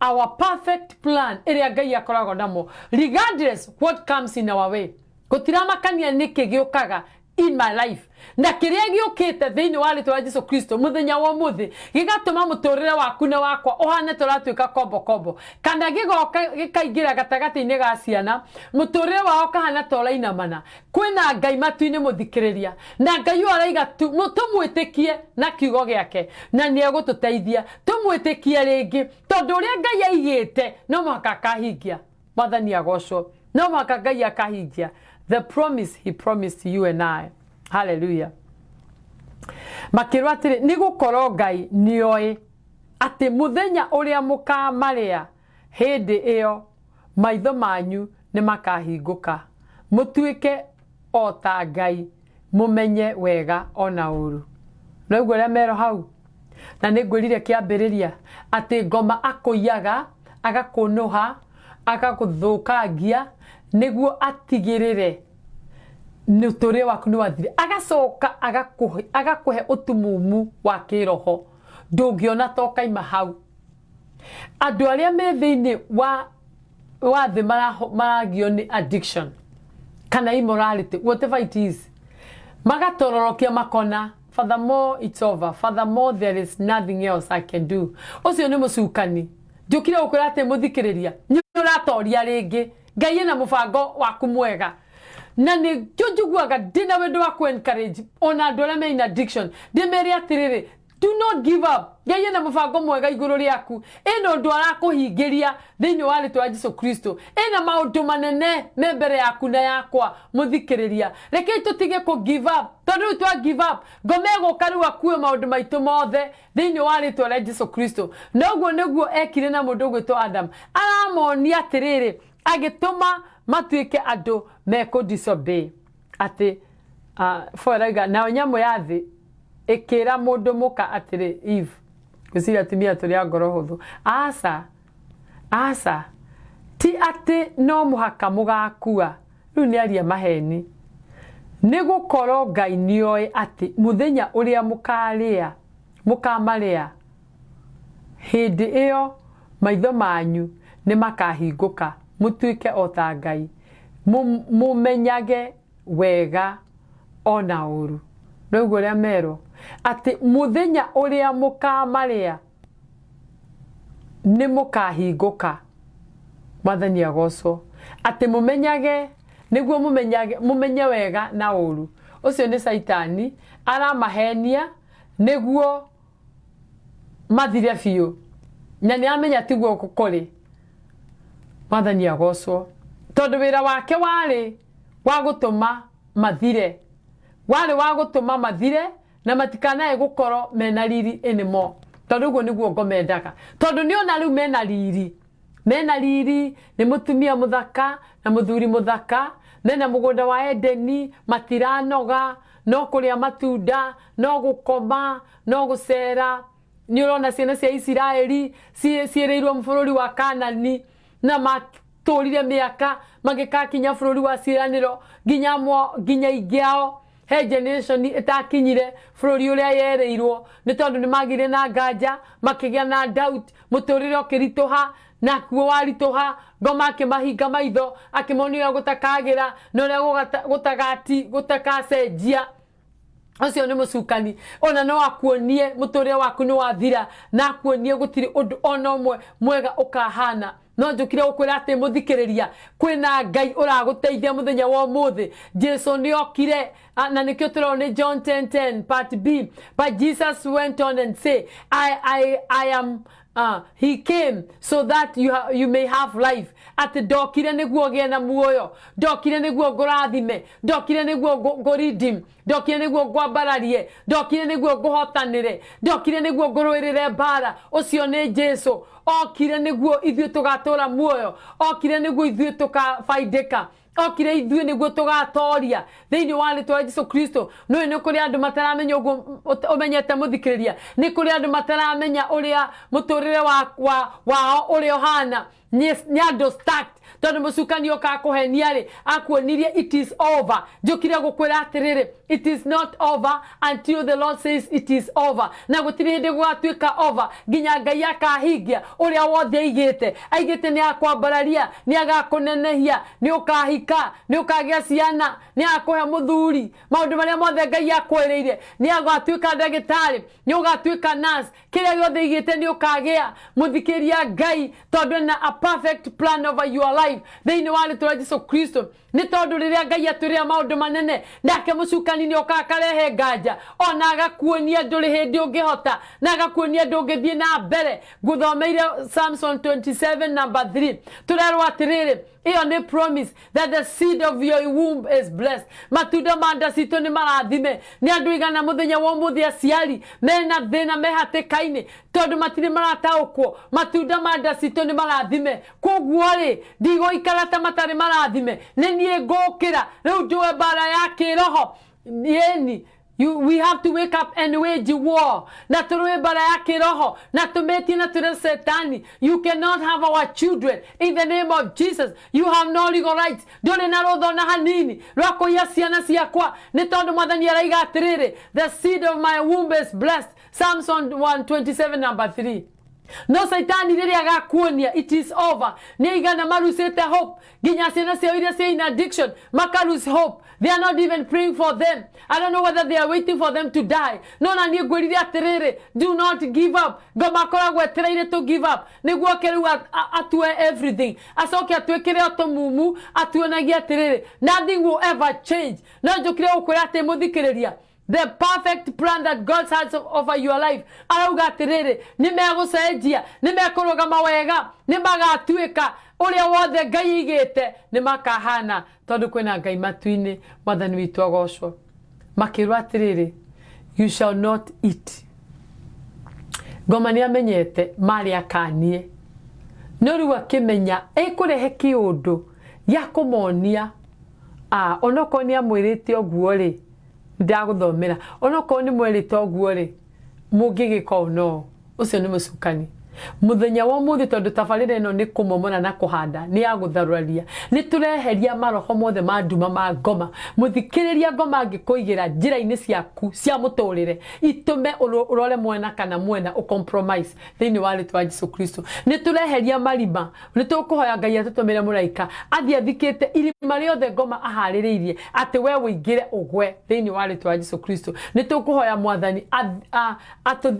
our perfect plan iria Ngai akoragwo namo regardless what comes in our way gutiramakania niki giukaga in my life na kiria giukite thini wa ritwa wa Jesu Kristo muthenya wa muthi gigatuma muturire waku na wakwa ohane turatuika kombo kana gigoka gikaingira gatagati-ini ga ciana muturire wao kahana toraina mana kwina Ngai matu-ini muthikiriria na Ngai araiga tumwitikie na kiugo giake na ni egututeithia tumwitikie ringi tondu uria Ngai aigite no muhaka kahingia mwathani agocwo no muhaka Ngai akahingia the promise he promised you and I hallelujah makirwa atiri ni gukoro Ngai nioi ati muthenya uria mukamaria hindi iyo maitho manyu ni makahinguka mutuike ota Ngai mumenye wega ona uru noguo ria mero hau na ni ngwirire kiambiriria ati ngoma akuiyaga agakunuha agakuthukangia niguo atigirire nutore waku ni wathire agacoka agakuhe utumumu wa kiroho ndungiona toka ima hau andu aria me thiini wa thi maragio ni addiction kana immorality whatever it is magatororokia makona furthermore it's over furthermore there is nothing else I can do ucio ni mucukani njukire ukura ate muthikiriria ni uratoria ringi Ngai ena mubango waku mwega na ni njiguaga ndina wendo wa ku encourage ona andu aria me in addiction ndimeri atiriri do not give up. Ngai na mubango mwega iguru riaku. Eno ndu arakuhingiria thiini wa ritwa Jesu Kristo. Ena maundu manene membere yaku na yakwa muthikiriria. Rekei tutige ku give up. Tondu twa give up. Ngomego karua kuwe maundu maitu mothe thiini wa ritwa rĩa Jesu Kristo. Noguo niguo ekire na mundu gwitwo Adam. Aramonia atiriri agituma matuike andu meko disobey. Ati foraiga na nyamu ya thi ikira mundu muka atiri Eve guciria tumia turia ngoro huthu asa ti ati no muhaka mugakua riu ni aria maheni ni gukoro Ngai nioi ati muthenya uria mukamaria hindi iyo maitho manyu ni makahinguka mutuike ota Ngai mumenyage wega ona uru noguo ria mero ati muthenya uria mukamaria ni mukahinguka mwathani agocwo ati mumenyage niguo mumenye wega na uru ucio ni Saitani aramahenia niguo mathire biu na ni amenya tiguo gukuri mwathani agocwo tondu wira wake wari wa gutuma mathire wale wa gutuma mathire na matikanae gukoro mena riri enemo tondu guo niguo ngomendaga tondu ni ona riu mena riri ni mutumia muthaka na muthuri muthaka mena mugunda wa Edeni matiranoga no kuria matunda no gukoma no gucera ni urona ciana cia Isiraeli ciereirwo mbururi wa Kanani na maturire miaka magikakinya bururi wa ciraniro ginya igiao he generation itakinyire bururi uria yereirwo ni tondu ni magire na nganja makigia na doubt muturire okiritoha na kuo waritoha ngoma akimahinga maitho akimonia gutakagira no ria gutakacenjia acio ni mucukani ona no akuonie muturire waku ni wathira na akuonie gutiri undu ona umwe mwega ukahana no njukire ukwira ati muthikiriria kwina Ngai uraguteithia muthenya wa muthi Jesu ni okire na nikio turone John 10:10 part B but Jesus went on and say I am he came so that you may have life ati ndokire niguo gie na muoyo ndokire niguo ngurathime ndokire niguo nguridim ndokire niguo ngwambararie ndokire niguo nguhotanire ndokire niguo ngurwirire mbara ucio ni Jesu okire niguo ithuĩ tugatura muoyo okire niguo ithuĩ tukafaidika okire ithuĩ niguo tugatoria thiini wa ritwa Jesu Kristo no ni kuri andu mataramenya uguo umenyete muthikiriria ni kuri andu mataramenya uria muturire wao uria hana ni andu stacked tondu mucukani okakuhenia ri akuonirie it is over njukire gukwira atiriri it is not over until the Lord says it is over na gutiri hindi gwatuika over ginya Ngai akahingia uria wothe aigite ni akwambararia ni agakunenehia ni ukahika ni ukagia ciana ni akuhe muthuri maundu maria mothe Ngai akwiriire ni agatuika ndagitari ni ugatuika nurse kiria yothe igite ni ukagia muthikiria Ngai tondu na a perfect plan over your life thiini wa ritwa Jesu Kristo ni tondu riria Ngai aturia maundu manene nake mucukani ni okakarehe nganja ona agakuonia nduri hindi ungihota na agakuonia ndungithie na mbere nguthomeire Samson 27 number 3 turerwa atiriri iyo ni promise that the seed of your womb is blessed matunda manda cito ni marathime ni andu igana muthenya wa muthi aciari mena thina mehatikaini tondu matiri marataukwo matunda manda cito ni marathime koguo ri ndigo ikarata matari marathime ni nie ngokira riu njoe bara ya kiroho yeni we have to wake up and wage war na tuwe bara ya kiroho na tumeti na ture Satani. You cannot have our children in the name of Jesus. You have no legal rights. Dole na rodho na hanini rwako ya ciana ciakwa ni tondu mwathani araiga atiriri the seed of my womb is blessed. Samson 1:27 number 3. No Satani riri agakuonia it is over ni igana marusete hope ginya ciana cia iria cia in addiction makarus hope. They are not even praying for them. I don't know whether they are waiting for them to die. No na nie gwirire atiriri do not give up. Ngoma koragwo etereire to give up niguo keru atue everything acoke atwekire otomumu atuonagia atiriri nothing will ever change. No njukire ukwira ati muthikiriria the perfect plan that God has over your life. Arauga atiriri ni megucenjia ni mekurugama wega ni magatuika uria wothe Ngai igite ni makahana tondu kwina Ngai matuini mwathani witu agocwo makirwa atiriri you shall not eat. Ngoma ni amenyete mari akanie no riu akimenya ikurehe kiundu ya kumonia onoko ni amwirite oguo ri ndaguthomera onoko ni mwirite oguo ri mungigiko no ucio ni mucukani muthenya wa muthi tondu tabarire no ni kumomona na kuhanda ni agutharuraria ni tureheria maroho mothe ma nduma ma ngoma muthikiriria ngoma ngikuigira njira-ini ciaku cia muturire itume urore mwena kana mwena u compromise thini wa ritwa Jesu Kristo ni tureheria marima ni tukuhoya Ngai atutumire muraika athie athikite irima riothe ngoma ahaririirie ati we wingire ugwe thini wa ritwa Jesu Kristo ni tukuhoya mwathani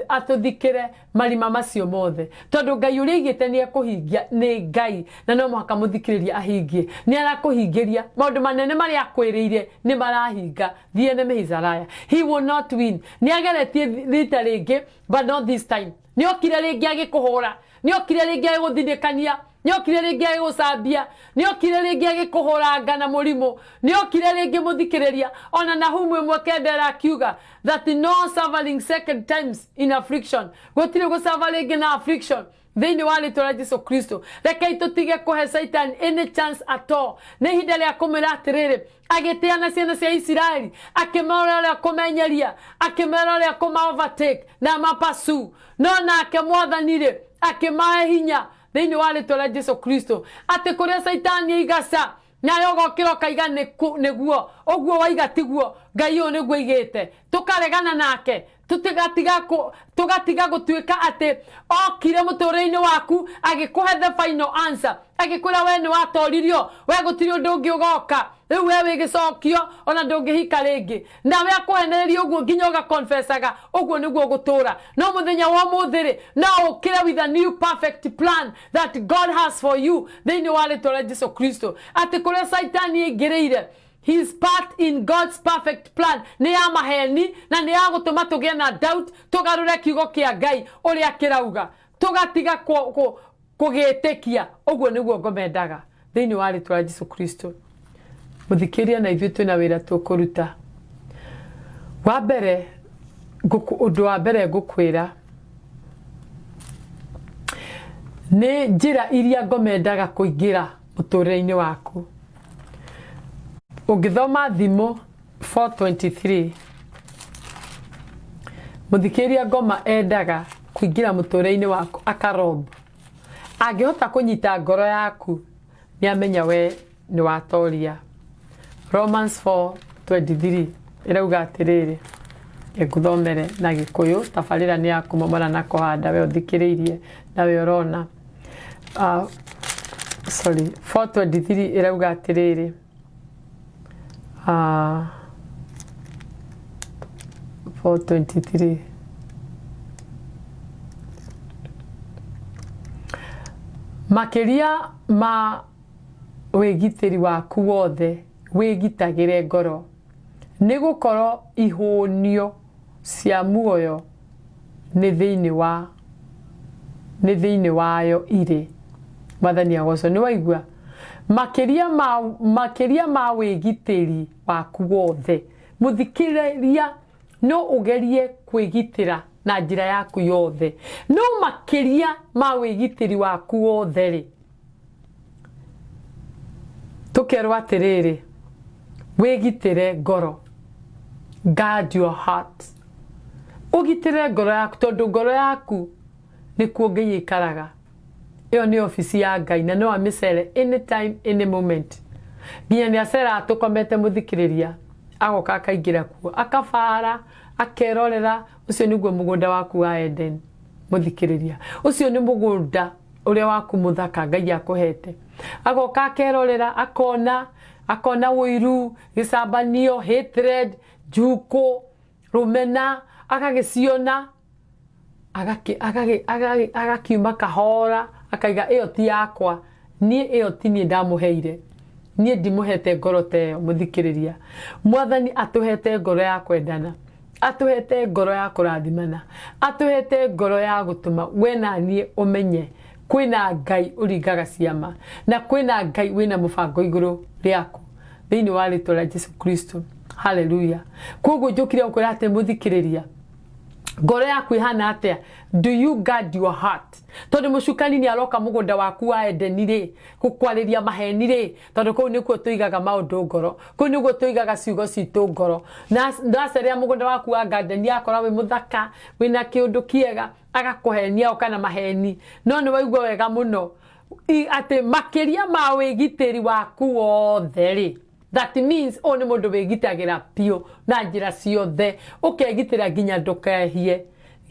atuthikire marima macio mothe tondu Ngai uri igite ni akuhingia ni Ngai na no mwaka muthikiriria ahingie ni arakuhingiria maundu manene mari akwiriire ni marahinga thie ne mehizaraya he will not win ni ageretie rita ringi but not this time ni okire ringi agikuhura ni okire ringi agiguthindikania ni okire ringi agigucambia ni okire ringi agikuhuranga na murimo ni okire ringi muthikiriria ona na humwe mwekendera akiuga that no suffering second times in affliction gutire gusuffering in affliction thini wa ritwa Jesu Kristo reke tutige kuhe Satan any chance at all ne hinda ria kumira atiriri agiteana ciana cia Israeli akimora ria kumenyeria akimora ria kuma overtake na mapasu no na akimwathanire akimahe hinya thini wa ritwa Jesu Kristo ati kuria Satan igaca na yogo kiroka igane neguo oguo waiga tiguo Ngai o neguo igite tukaregana nake tugatiga gutuika ati okire muturire-ini waku agikuhe the final answer agikura we ni watoririo we gutiri undu ungi ugoka riu we wigicokio ona ndungihika ringi na we akuhenereria uguo nginya uga confessaga uguo niguo gutura no muthenya wa muthiri na ukire with a new perfect plan that God has for you thini wa ritwa Jesu Kristo ati kuria Satan ingiriire his part in God's perfect plan ni ya maheni na ni ya gutuma tugie na doubt tugarure kiugo kia Ngai uria kirauga tugatiga kugitekia uguo niguo ngomendaga thini wa ritwa Jesu Kristo muthikiria na ithuĩ twina wira tukuruta wa mbere undu wa mbere ngukwira ni njira iria ngomendaga kuingira muturire-ini waku ungithoma thimo 4:23 muthikiria ngoma endaga kuingira muturire-ini waku akarob angihota kunyita ngoro yaku ni amenya we ni watoria Romans 4:23 irauga atiriri nguthomere na Gikuyu tabarira ni yaku momora na kuhanda we uthikiriirie na we urona 4:23 irauga atiriri 4:23 makiria ma wigitiri waku wothe wigitagire ngoro nigukoro ihunio cia muoyo ni thini wayo iri mwathani agoco ni waigua makiria ma wigitiri waku wothe muthikiriria no ugerie kwigitira na njira yaku yothe no makiria ma wigitiri waku wothe ri tukerwa atiriri wigitire ngoro guard your heart ugitire ngoro yaku tondu ngoro yaku ni kuo Ngai ikaraga iyo ni ofisi ya Ngai na no amicere anytime any moment nginya ni acera atukomete muthikiriria agoka akaingira kuo akafara akerorera ucio niguo mugunda waku wa Eden muthikiriria ucio ni mugunda uria waku muthaka Ngai akuhete agoka akerorera akona wiru gicabanio hatred juko rumena agagiciona agakiuma kahora akaiga iyo ti yakwa nie iyo ti nie ndamuheire nie ndimuhete ngoro teo muthikiriria mwathani atuhete ngoro ya kwendana atuhete ngoro ya kurathimana atuhete ngoro ya gutuma we na nie umenye kwina Ngai uringaga ciama na kwina Ngai wina mubango iguru riaku thiini wa ritwa ria Jesu Kristo. Hallelujah. Koguo njukire ukwira ati muthikiriria ngoro yaku ihana atia? Do you guard your heart? Tondu mucukani ni aroka mugunda waku wa Edeni ri gukwariria maheni ri tondu kuu nikuo tuigaga maundu ngoro, kuu nikuo tuigaga ciugo citu ngoro. Na ndaceria mugunda waku wa garden yakora wi muthaka wina kiundu kiega agakuhenia kana maheni, no ni waigua wega muno ati makiria ma wigitiri waku wothe ri. That means oni mundu wigitagira pio na njira ciothe ukegitira nginya ndukehie.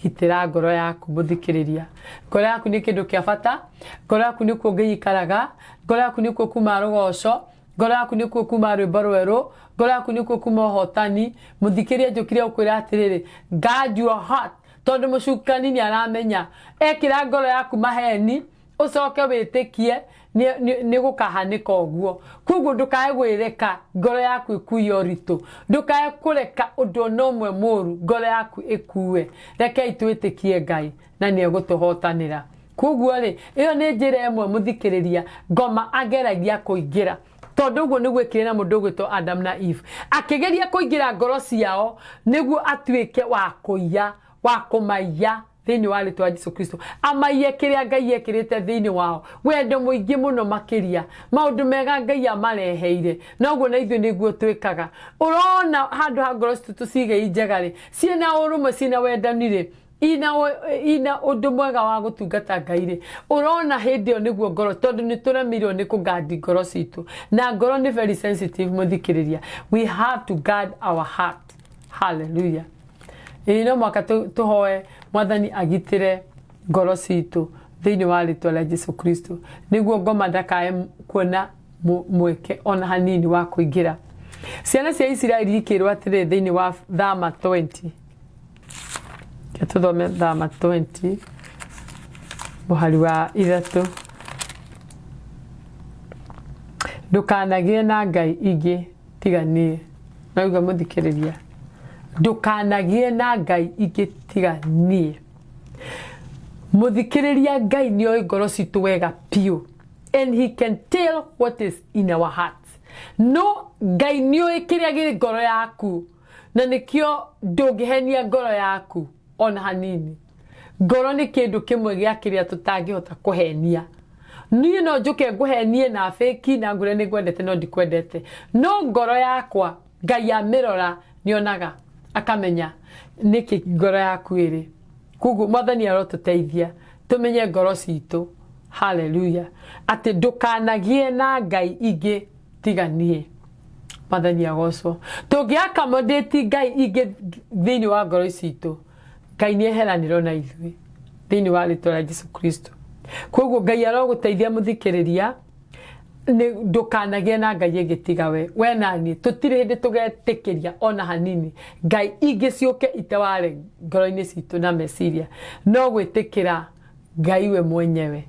Gitira ngoro yaku muthikiriria. Ngoro yaku ni kindu kia bata, ngoro yaku ni kuo ngiyikaraga, ngoro yaku ni kuo kuma rugoco, ngoro yaku ni kuo kuma rwimbo rweru, ngoro yaku ni kuo kuma hotani. Muthikiria njukire ukwira atiriri, guard your heart, tondu mucukani ni aramenya ekira ngoro yaku maheni ucoke witikie ni gukahanika uguo. Koguo ndukae gwireka ngoro yaku ikuye uritu, ndukae kureka undu nomwe muru ngoro yaku ikue. Reke twitikie Ngai na ni egutuhotanira. Koguo ri iyo ni njira imwe muthikiriria ngoma ageragia kuingira, tondu uguo ni gwikire na mundu gwitwo Adam na Eve akigeria kuingira ngoro ciao niguo atuike wa kuiya wa kumaiya thiini wa ritwa Jesu Kristo. Amaiye kiria Ngai ekirite thiini wao wendo muingi muno makiria maundu mega Ngai amareheire, noguo na ithuĩ niguo twikaga. Urona handu ha ngoro citu tucige njegari ciina urumwe ciina wendani ri ina undu mwega wa gutungata Ngai ri, urona hindi yo niguo ngoro, tondu ni turemirwo ni kugadi ngoro citu na ngoro ni very sensitive muthikiriria. We have to guard our heart. Hallelujah. Ino mwaka tuhoe Mwathani agitire ngoro citu thiini wa ritwa ria Jesu Kristo niguo ngoma ndakae kuona mweke ona hanini wa kuingira. Ciana cia Israeli ikirwa atiri thiini wa Thama 20. Tuthome Thama 20 muhari wa 3. Ndukanagie na ngai ingi tiganie. Nauga muthikiriria, ndukanagie na ngai ingi tiganie. Muthikiriria, Ngai ni oi ngoro citu wega piu, and he can tell what is in our hearts. No, Ngai ni oi kiria giri ngoro yaku, na nikio ndungihenia ngoro yaku ona hanini. Ngoro ni kindu kimwe gia kiria tutangihota kuhenia. Niĩ no njuke nguhenie na feki na ngure ni gwendete no ndikwendete, no ngoro yakwa Ngai amirora nionaga akamenya niki ngoro yaku iri. Kugu Mwathani arotuteithia tumenye ngoro citu. Hallelujah. Ati ndukanagie na ngai ingi tiganie. Mwathani agocwo. Tungiakamodeti ngai ingi thiini wa ngoro citu, Ngai ni eheranirwo na ithui thiini wa ritwa ria Jesu Kristo. Koguo Ngai aroguteithia muthikiriria, ni ndukanagie na ngai ingi tiga we nani tutire hindi tugetikiria ona hanini ngai ingi ciuke iteware ngoro-ini citu na meciria, no gwitikira Ngai we mwenyewe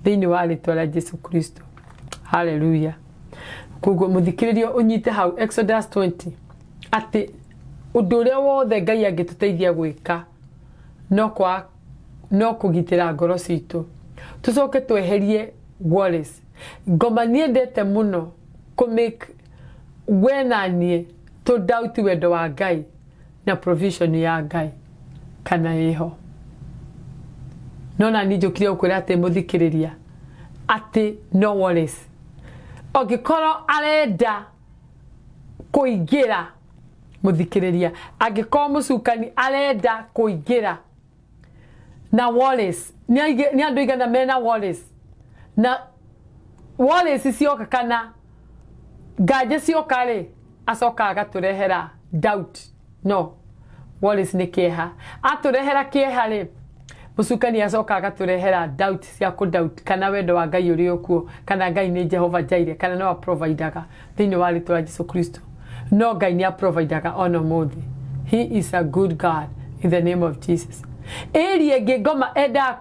thiini wa ritwa ria Jesu Kristo. Hallelujah. Koguo muthikiririo unyite hau Exodus 20 ati undu uria wothe Ngai angituteithia gwika no kugitira ngoro citu, tucoke tweherie worries. Ngoma niendete muno ku make we nanie to doubt wendo wa Ngai na provision ya Ngai kana iho. No na ni njukire ukwira ati muthikiriria ati no worries. Ogikoro arenda kuingira muthikiriria, agikoro mucukani arenda kuingira na worries, ni andu igana mena worries, na worries cioka kana ngaje cioka ri acoka agaturehera doubt. No, worries ni kieha, aturehera kieha ri mucukani acoka agaturehera doubt cia ku doubt kana wendo wa Ngai uri okuo, kana Ngai ni Jehova Jireh, kana no providaga thiini wa ritwa Jesu Kristo. No, Ngai ni providaga ono muthi. He is a good God in the name of Jesus. Eri ege ngoma enda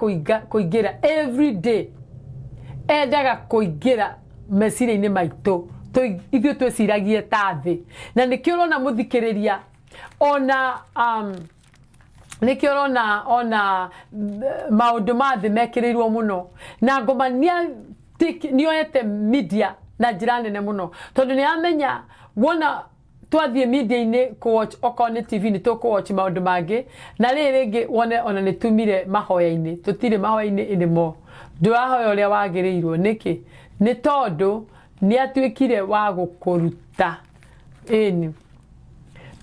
kuingira every day, endaga kuingira meciria-ini maitu ithuĩ twiciragie ta thi, na nikio urona muthikiriria ona niki ona maundu mathi mekirirwo muno na ngoma nioete media na njira nene muno tondu ni amenya wona twathie media-ini kuwatch okone TV ni tukuwatch maundu mangi na ringi wone ona ni tumire mahoya-ini tutire mahoya-ini inimo ndurahoya uria wagirirwo niki ni tondu ni atwikire wa gukuruta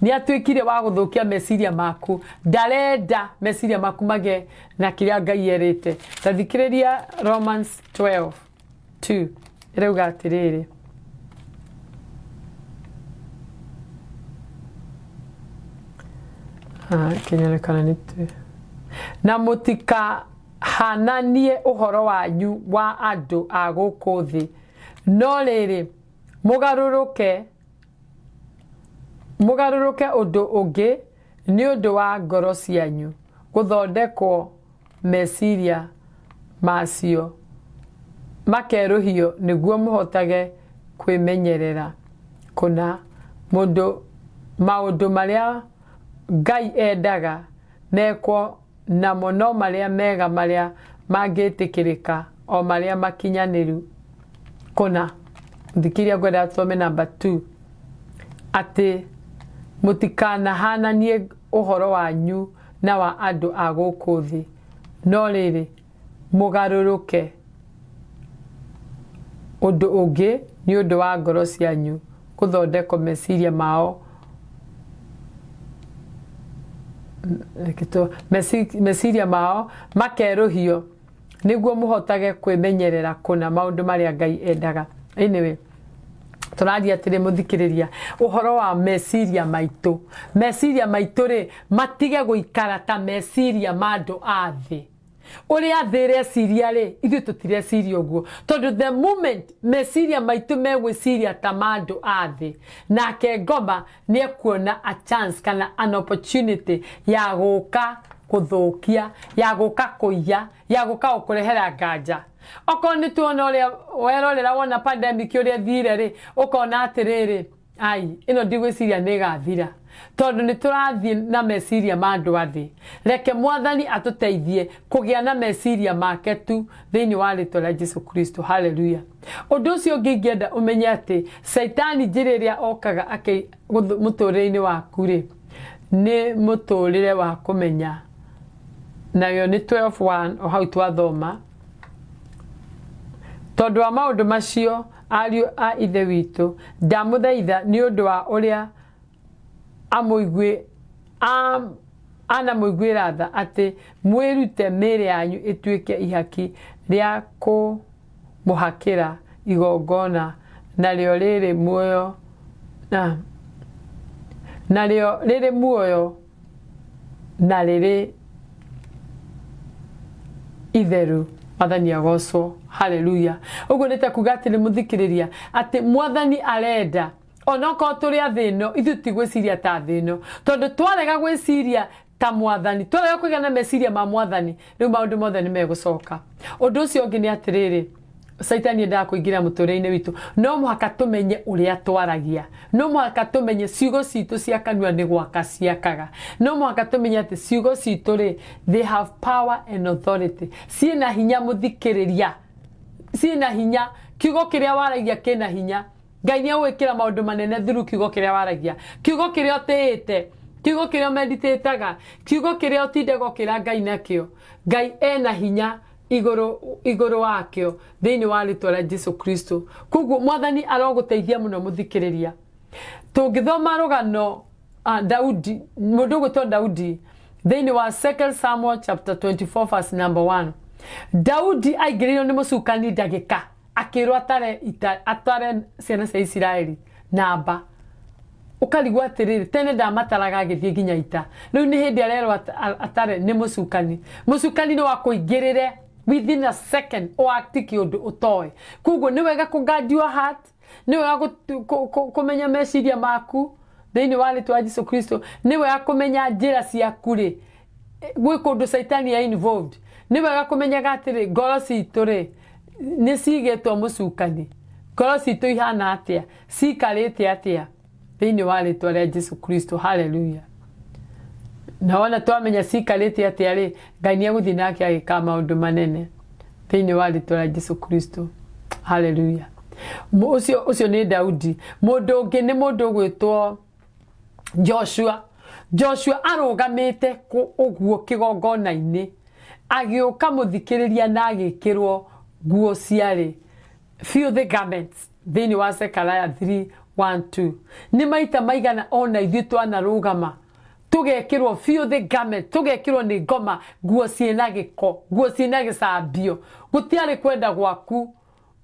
ni atwikire wa guthukia meciria maku ndarenda meciria maku mage na kiria Ngai erite tathikiriria Romans 12:2 irauga atiriri kinyonekana nitu na mutika hananie uhoro wanyu wa andu a guku thi no riri mugaruruke undu ungi ni undu wa ngoro cianyu guthondekwo meciria macio makeruhio niguo muhotage kwimenyerera kuna maundu maria Ngai endaga mekwo na mono maria mega maria mangitikirika o maria makinyaniru kuna ndikiria gwenda tome number 2 ati mutikana hananie uhoro wanyu na wa andu a guku thi no riri mugaruruke undu ungi ni undu wa ngoro cianyu guthondeko meciria mao meciria mao makeruhio niguo muhotage kwimenyerera kuna maundu maria Ngai endaga anyway turadia tire muthikiriria uhoro wa meciria maitu ri matige guikara ta meciria mandu athi uri athire ciria ri ithu tutire ciria uguo tondu the moment meciria maitu megwiciria ta mandu athi nake ngoma ni ekuona a chance kana an opportunity ya guka kuthukia ya guka kuiya ya guka ukurehera nganja okoni tuona uria werorera wona pandemic uria thire ri ukona atiriri ai ino ndigwiciria nigathira tondu ni turathie na meciria mandu athi reke mwathani atuteithie kugia na meciria make tu thiini wa ritwa ria Jesu Kristo haleluya undu ucio ngingienda umenye ati saitani njiriria okaga muturire-ini waku ri ni muturire wa kumenya nayo ni 12:1 o hau twathoma tondu wa maundu macio ariu a ithe witu ndamuthaitha ni undu wa uria ana muigwira tha ati mwirute miri yanyu ituike ihaki ria kumuhakira igongona naryo riri muoyo naryo riri muoyo na riri itheru mwathani agocwo haleluya uguo nita kugatire muthikiriria ati mwathani arenda onoko turi athino ithu tigwiciria ta thino tondu twarega gwiciria ta mwathani twarega kwigana meciria ma mwathani riu maundu mothe ni megucoka undu ucio ngi ni atiriri saitani nda kuingira muturire-ini witu no muhaka tumenye uria twaragia no muhaka tumenye ciugo citu cia kanua ni gwaka ciakaga no muhaka tumenye ati ciugo citu ri they have power and authority ciina hinya muthikiriria ciina hinya kiugo kiria waragia kina hinya Ngai ni agwikira maundu manene through kiugo kiria waragia kiugo kiria utiite kiugo kiria meditataga kiugo kiria utinde gukira Ngai nakio Ngai ena hinya iguru wakio thiini wa ritwa ria Jesu Kristo kuguo mwathani aroguteithia muno muthikiriria tungithoma rugano Daudi mundu gwitwo Daudi thiini wa 2 Samuel chapter 24 verse number 1 Daudi aigiririo ni mucukani ndagika akirwa atare ciana cia Israeli namba ukarigwa atiriri tene ndamataraga agithie nginya ita riu ni hindi arerwa atare ni mucukani ni wa kuingirire within a second o actiki undu utoe kuguo ni wega ku guard your heart ni wega kumenya meciria maku thiini wa ritwa Jesu Kristo ni wega kumenya njira ciaku ri gwi kundu saitani ya involved ni wega kumenya gatiri ngoro citu ri ni cigetwo mucukani ngoro citu ihana atia cikarite atia thĩinĩ wa rĩtwa rĩa Jesu Kristo. Hallelujah. Na wona twamenya cikarĩte atĩa rĩ, Ngai nĩegũthiĩ nake agĩka maũndũ manene thĩinĩ wa rĩtwa rĩa Jesu Kristo. Hallelujah. Ucio nĩ Daudi. Mũndũ ũngĩ nĩ mũndũ ũgwĩtwo Joshua. Joshua arũgamĩte ũguo kĩgongona-inĩ, agĩũka mũthikĩrĩria na agĩkĩrwo nguo ciarĩ filthy garments thĩinĩ wa Zechariah 3:1-2. Nĩ maita maigana ona ithuĩ twanarũgama tugekĩrwo filthy garment, tugekĩrwo nĩ ngoma, nguo ciĩna gĩko, nguo ciĩna gĩcambio. Gũtiarĩ kwenda gwaku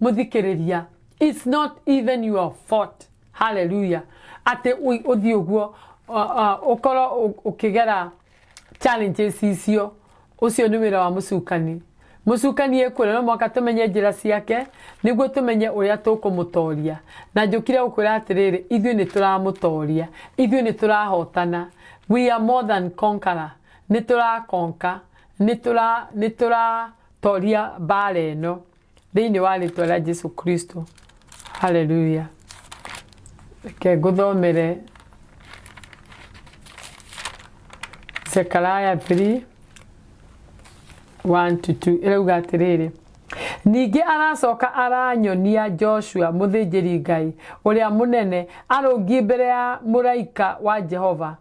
mũthikĩrĩria. It's not even your fault. Hallelujah. Atĩ ũthiĩ ũguo ũkorwo ũkĩgera challenges icio. Ũcio nĩ wĩra wa mũcukani. Mũcukani ekwĩra no mwaka tũmenye njĩra ciake nĩguo tũmenye ũrĩa tũkũmũtoria. Na njũkire gũkwĩra atĩrĩrĩ, ithuĩ nĩ tũramũtoria, ithuĩ nĩ tũrahotana. We are more than conqueror. Nĩ tũrakonka, nĩ tũratoria mbara ĩno thĩinĩ wa rĩtwa rĩa Jesu Kristo. Hallelujah. Reke ngũthomere Zechariah 3:1-2 ĩrauga atĩrĩrĩ, ningĩ aracoka aranyonia Joshua mũthĩnjĩri Ngai ũrĩa mũnene arũngiĩ mbere ya mũraika wa Jehova,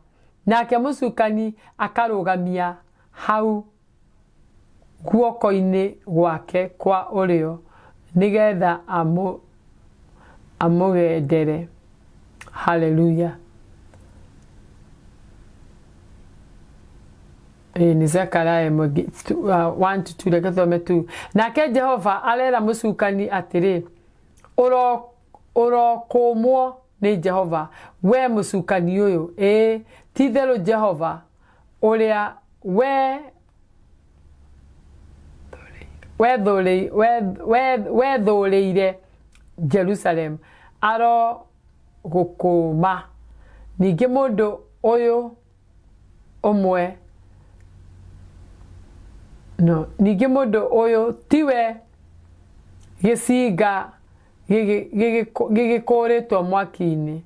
nake mũcukani akarũgamia hau guoko-inĩ gwake kwa ũrĩo nĩgetha amũgendere. Hallelujah. Ni Zechariah 1-2 reke thome 2. Nake Jehova arera mũcukani atĩrĩ, ũrokũmwo nĩ Jehova we mũcukani ũyũ, ti therũ Jehova ũrĩa wethũrĩire Jerusalem arogũkũma. Ningĩ mũndũ ũyũ ũmwe ningĩ mũndũ ũyũ tiwe gĩcinga gĩgĩkũrĩtwo mwaki-inĩ.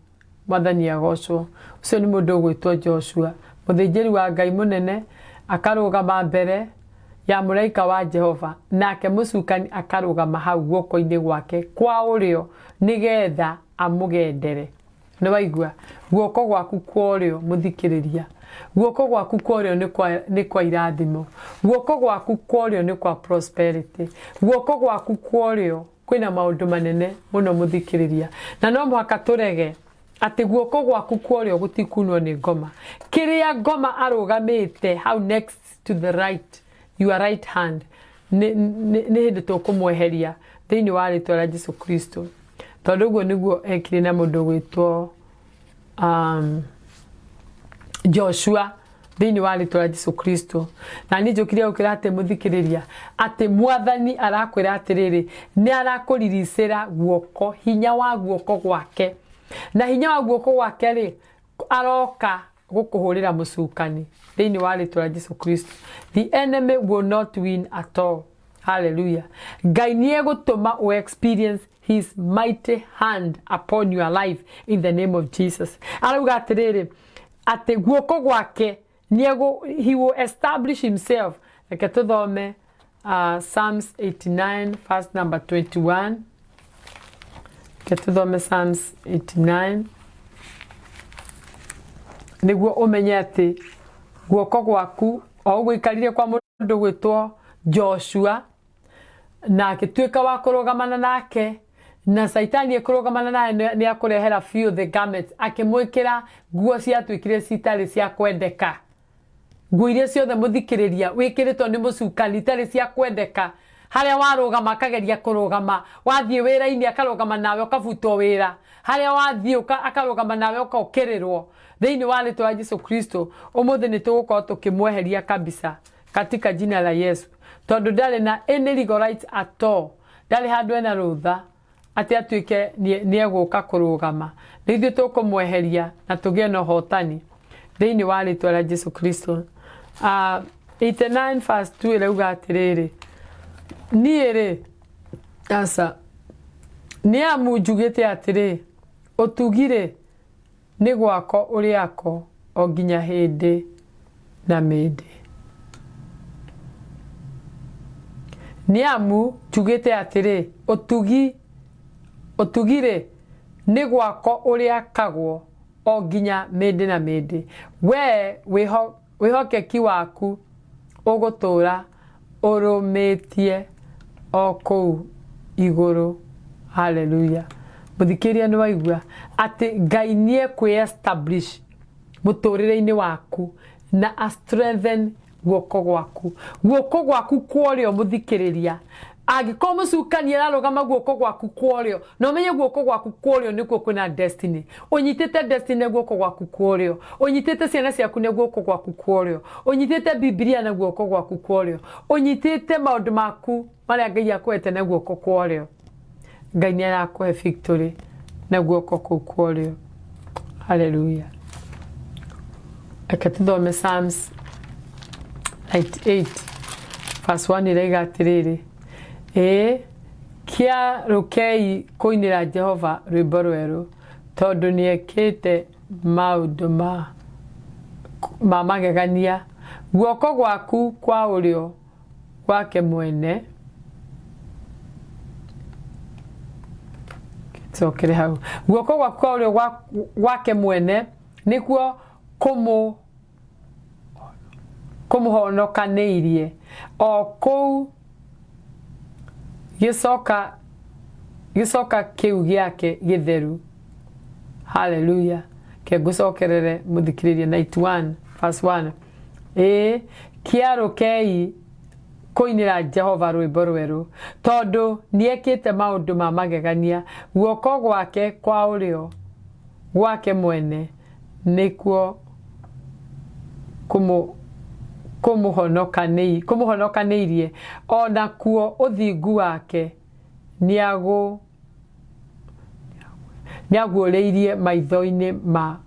Mwathani agocwo. Ũcio nĩ mũndũ ũgwĩtwo Joshua, mũthĩnjĩri wa Ngai mũnene, akarũgama mbere ya mũraika wa Jehova, nake mũcukani akarũgama hau guoko-inĩ gwake kwa ũrĩo nĩgetha amũgendere. Nĩ waigua? Guoko gwaku kwa ũrĩo mũthikĩrĩria, guoko gwaku kwa ũrĩo nĩ kwa irathimo, guoko gwaku kwa ũrĩo nĩ kwa prosperity, guoko gwaku kwa ũrĩo kwĩna maũndũ manene mũno mũthikĩrĩria. Na no mũhaka tũrege atĩ guoko gwaku kwa ũrĩo gũtikunwo nĩ ngoma. Kĩrĩa ngoma arũgamĩte hau next to the right, your right hand, nĩ hĩndĩ tũkũmweheria thĩinĩ wa rĩtwa rĩa Jesu Kristo. Tondũ ũguo nĩguo ekire na mũndũ gwĩtwo Joshua thĩinĩ wa rĩtwa rĩa Jesu Kristo. Na niĩ njũkire gũkĩra atĩ mũthikĩrĩria atĩ Mwathani arakwĩra atĩrĩrĩ, nĩ arakũriricĩra guoko, hinya wa guoko gwake. Na hinya wa guoko gwake rĩ, aroka gũkũhũrĩra mũcukani thĩinĩ wa rĩtwa rĩa Jesu Kristo. The enemy will not win at all. Hallelujah. Ngai nĩ egũtũma u experience his mighty hand upon your life in the name of Jesus. Arauga atĩrĩrĩ atĩ guoko gwake he will establish himself. Reke tũthome Psalms 89 verse number 21. Reke tũthome Psalms 89 nĩguo ũmenye atĩ guoko gwaku o ũguo ikarire kwa mũndũ gwĩtwo Joshua na agĩtuĩka wa kũrũgamana nake, na Saitani ekũrũgamana naye nĩ akũrehera filthy garments, akĩmwĩkĩra nguo ciatuĩkire citarĩ cia kwendeka. Nguo iria ciothe mũthikĩrĩria wĩkĩrĩtwo nĩ mũcukani itarĩ cia kwendeka, harĩa warũgama akageria kũrũgama, wathiĩ wĩra-inĩ akarũgama nawe ũkabutwo wĩra, harĩa wathiĩ akarũgama nawe ũkokĩrĩrwo. Thĩinĩ wa rĩtwa rĩa Jesu Kristo ũmũthĩ nĩ tũgũkorwo tũkĩmweheria kabisa katika jina la Yesu, tondũ ndarĩ na any legal rights at all, ndarĩ handũ ena rũtha atĩ atuĩke nĩ egũka kũrũgama. Nĩ ithuĩ tũkũmweheria na tũgĩe na ũhotani thĩinĩ wa rĩtwa rĩa Jesu Kristo. 89 verse 2 ĩrauga atĩrĩrĩ, niĩ rĩ aca nĩ amu njugĩte atĩrĩ, ũtugire nĩ gwako ũrĩako o nginya hĩndĩ na mĩndĩ. Nĩ amu tugĩte atĩrĩ, ũtugi-rĩ nĩ gwako ũrĩakagwo o nginya mĩndĩ na mĩndĩ. We wĩhokeki waku ũgũtũra ũrũmĩtie o kũu igũrũ. Hallelujah. Mũthikĩria nĩ waigua atĩ Ngai nĩ kwĩ-establish mũtũrĩre-inĩ waku na a strengthen guoko gwaku. Guoko gwaku kũrĩo mũthikĩrĩria. Angĩkorwo mũcukani ararũgama guoko gwaku kũrĩo, na ũmenye guoko gwaku kũrĩo nĩkuo kwĩna destiny. Ũnyitĩte destiny guoko gwaku kũrĩo. Ũnyitĩte ciana ciaku na guoko gwaku kũrĩo. Ũnyitĩte Biblia na guoko gwaku kũrĩo. Ũnyitĩte maũndũ maku marĩa Ngai akũhete na guoko kũrĩo. Ngai nĩ arakũhe victory na guoko kũu kũrĩo. Hallelujah. Reke tũthome Psalms 98 verse 1 ĩrauga atĩrĩrĩ, kĩarũkei kũinĩra Jehova rwĩmbo rwerũ, tondũ nĩekĩte maũndũ ma magegania. Guoko gwaku kwa ũrĩo gwake mwene cokere hau. Guoko gwaku kwa ũrĩo gwake mwene nĩkuo kũmũhonokanĩirie o kũu gĩcoka kĩu gĩake gĩtheru. Hallelujah. Ke ngũcokerere mũthikĩrĩrie 91 verse 1. Kĩarũkei kũinĩra Jehova rwĩmbo rwerũ, tondũ nĩekĩte maũndũ ma magegania. Guoko gwake kwa ũrĩo gwake mwene nĩkuo kũmũhonokanĩirie, o nakuo ũthingu wake nĩaguũrĩirie maitho-inĩ ma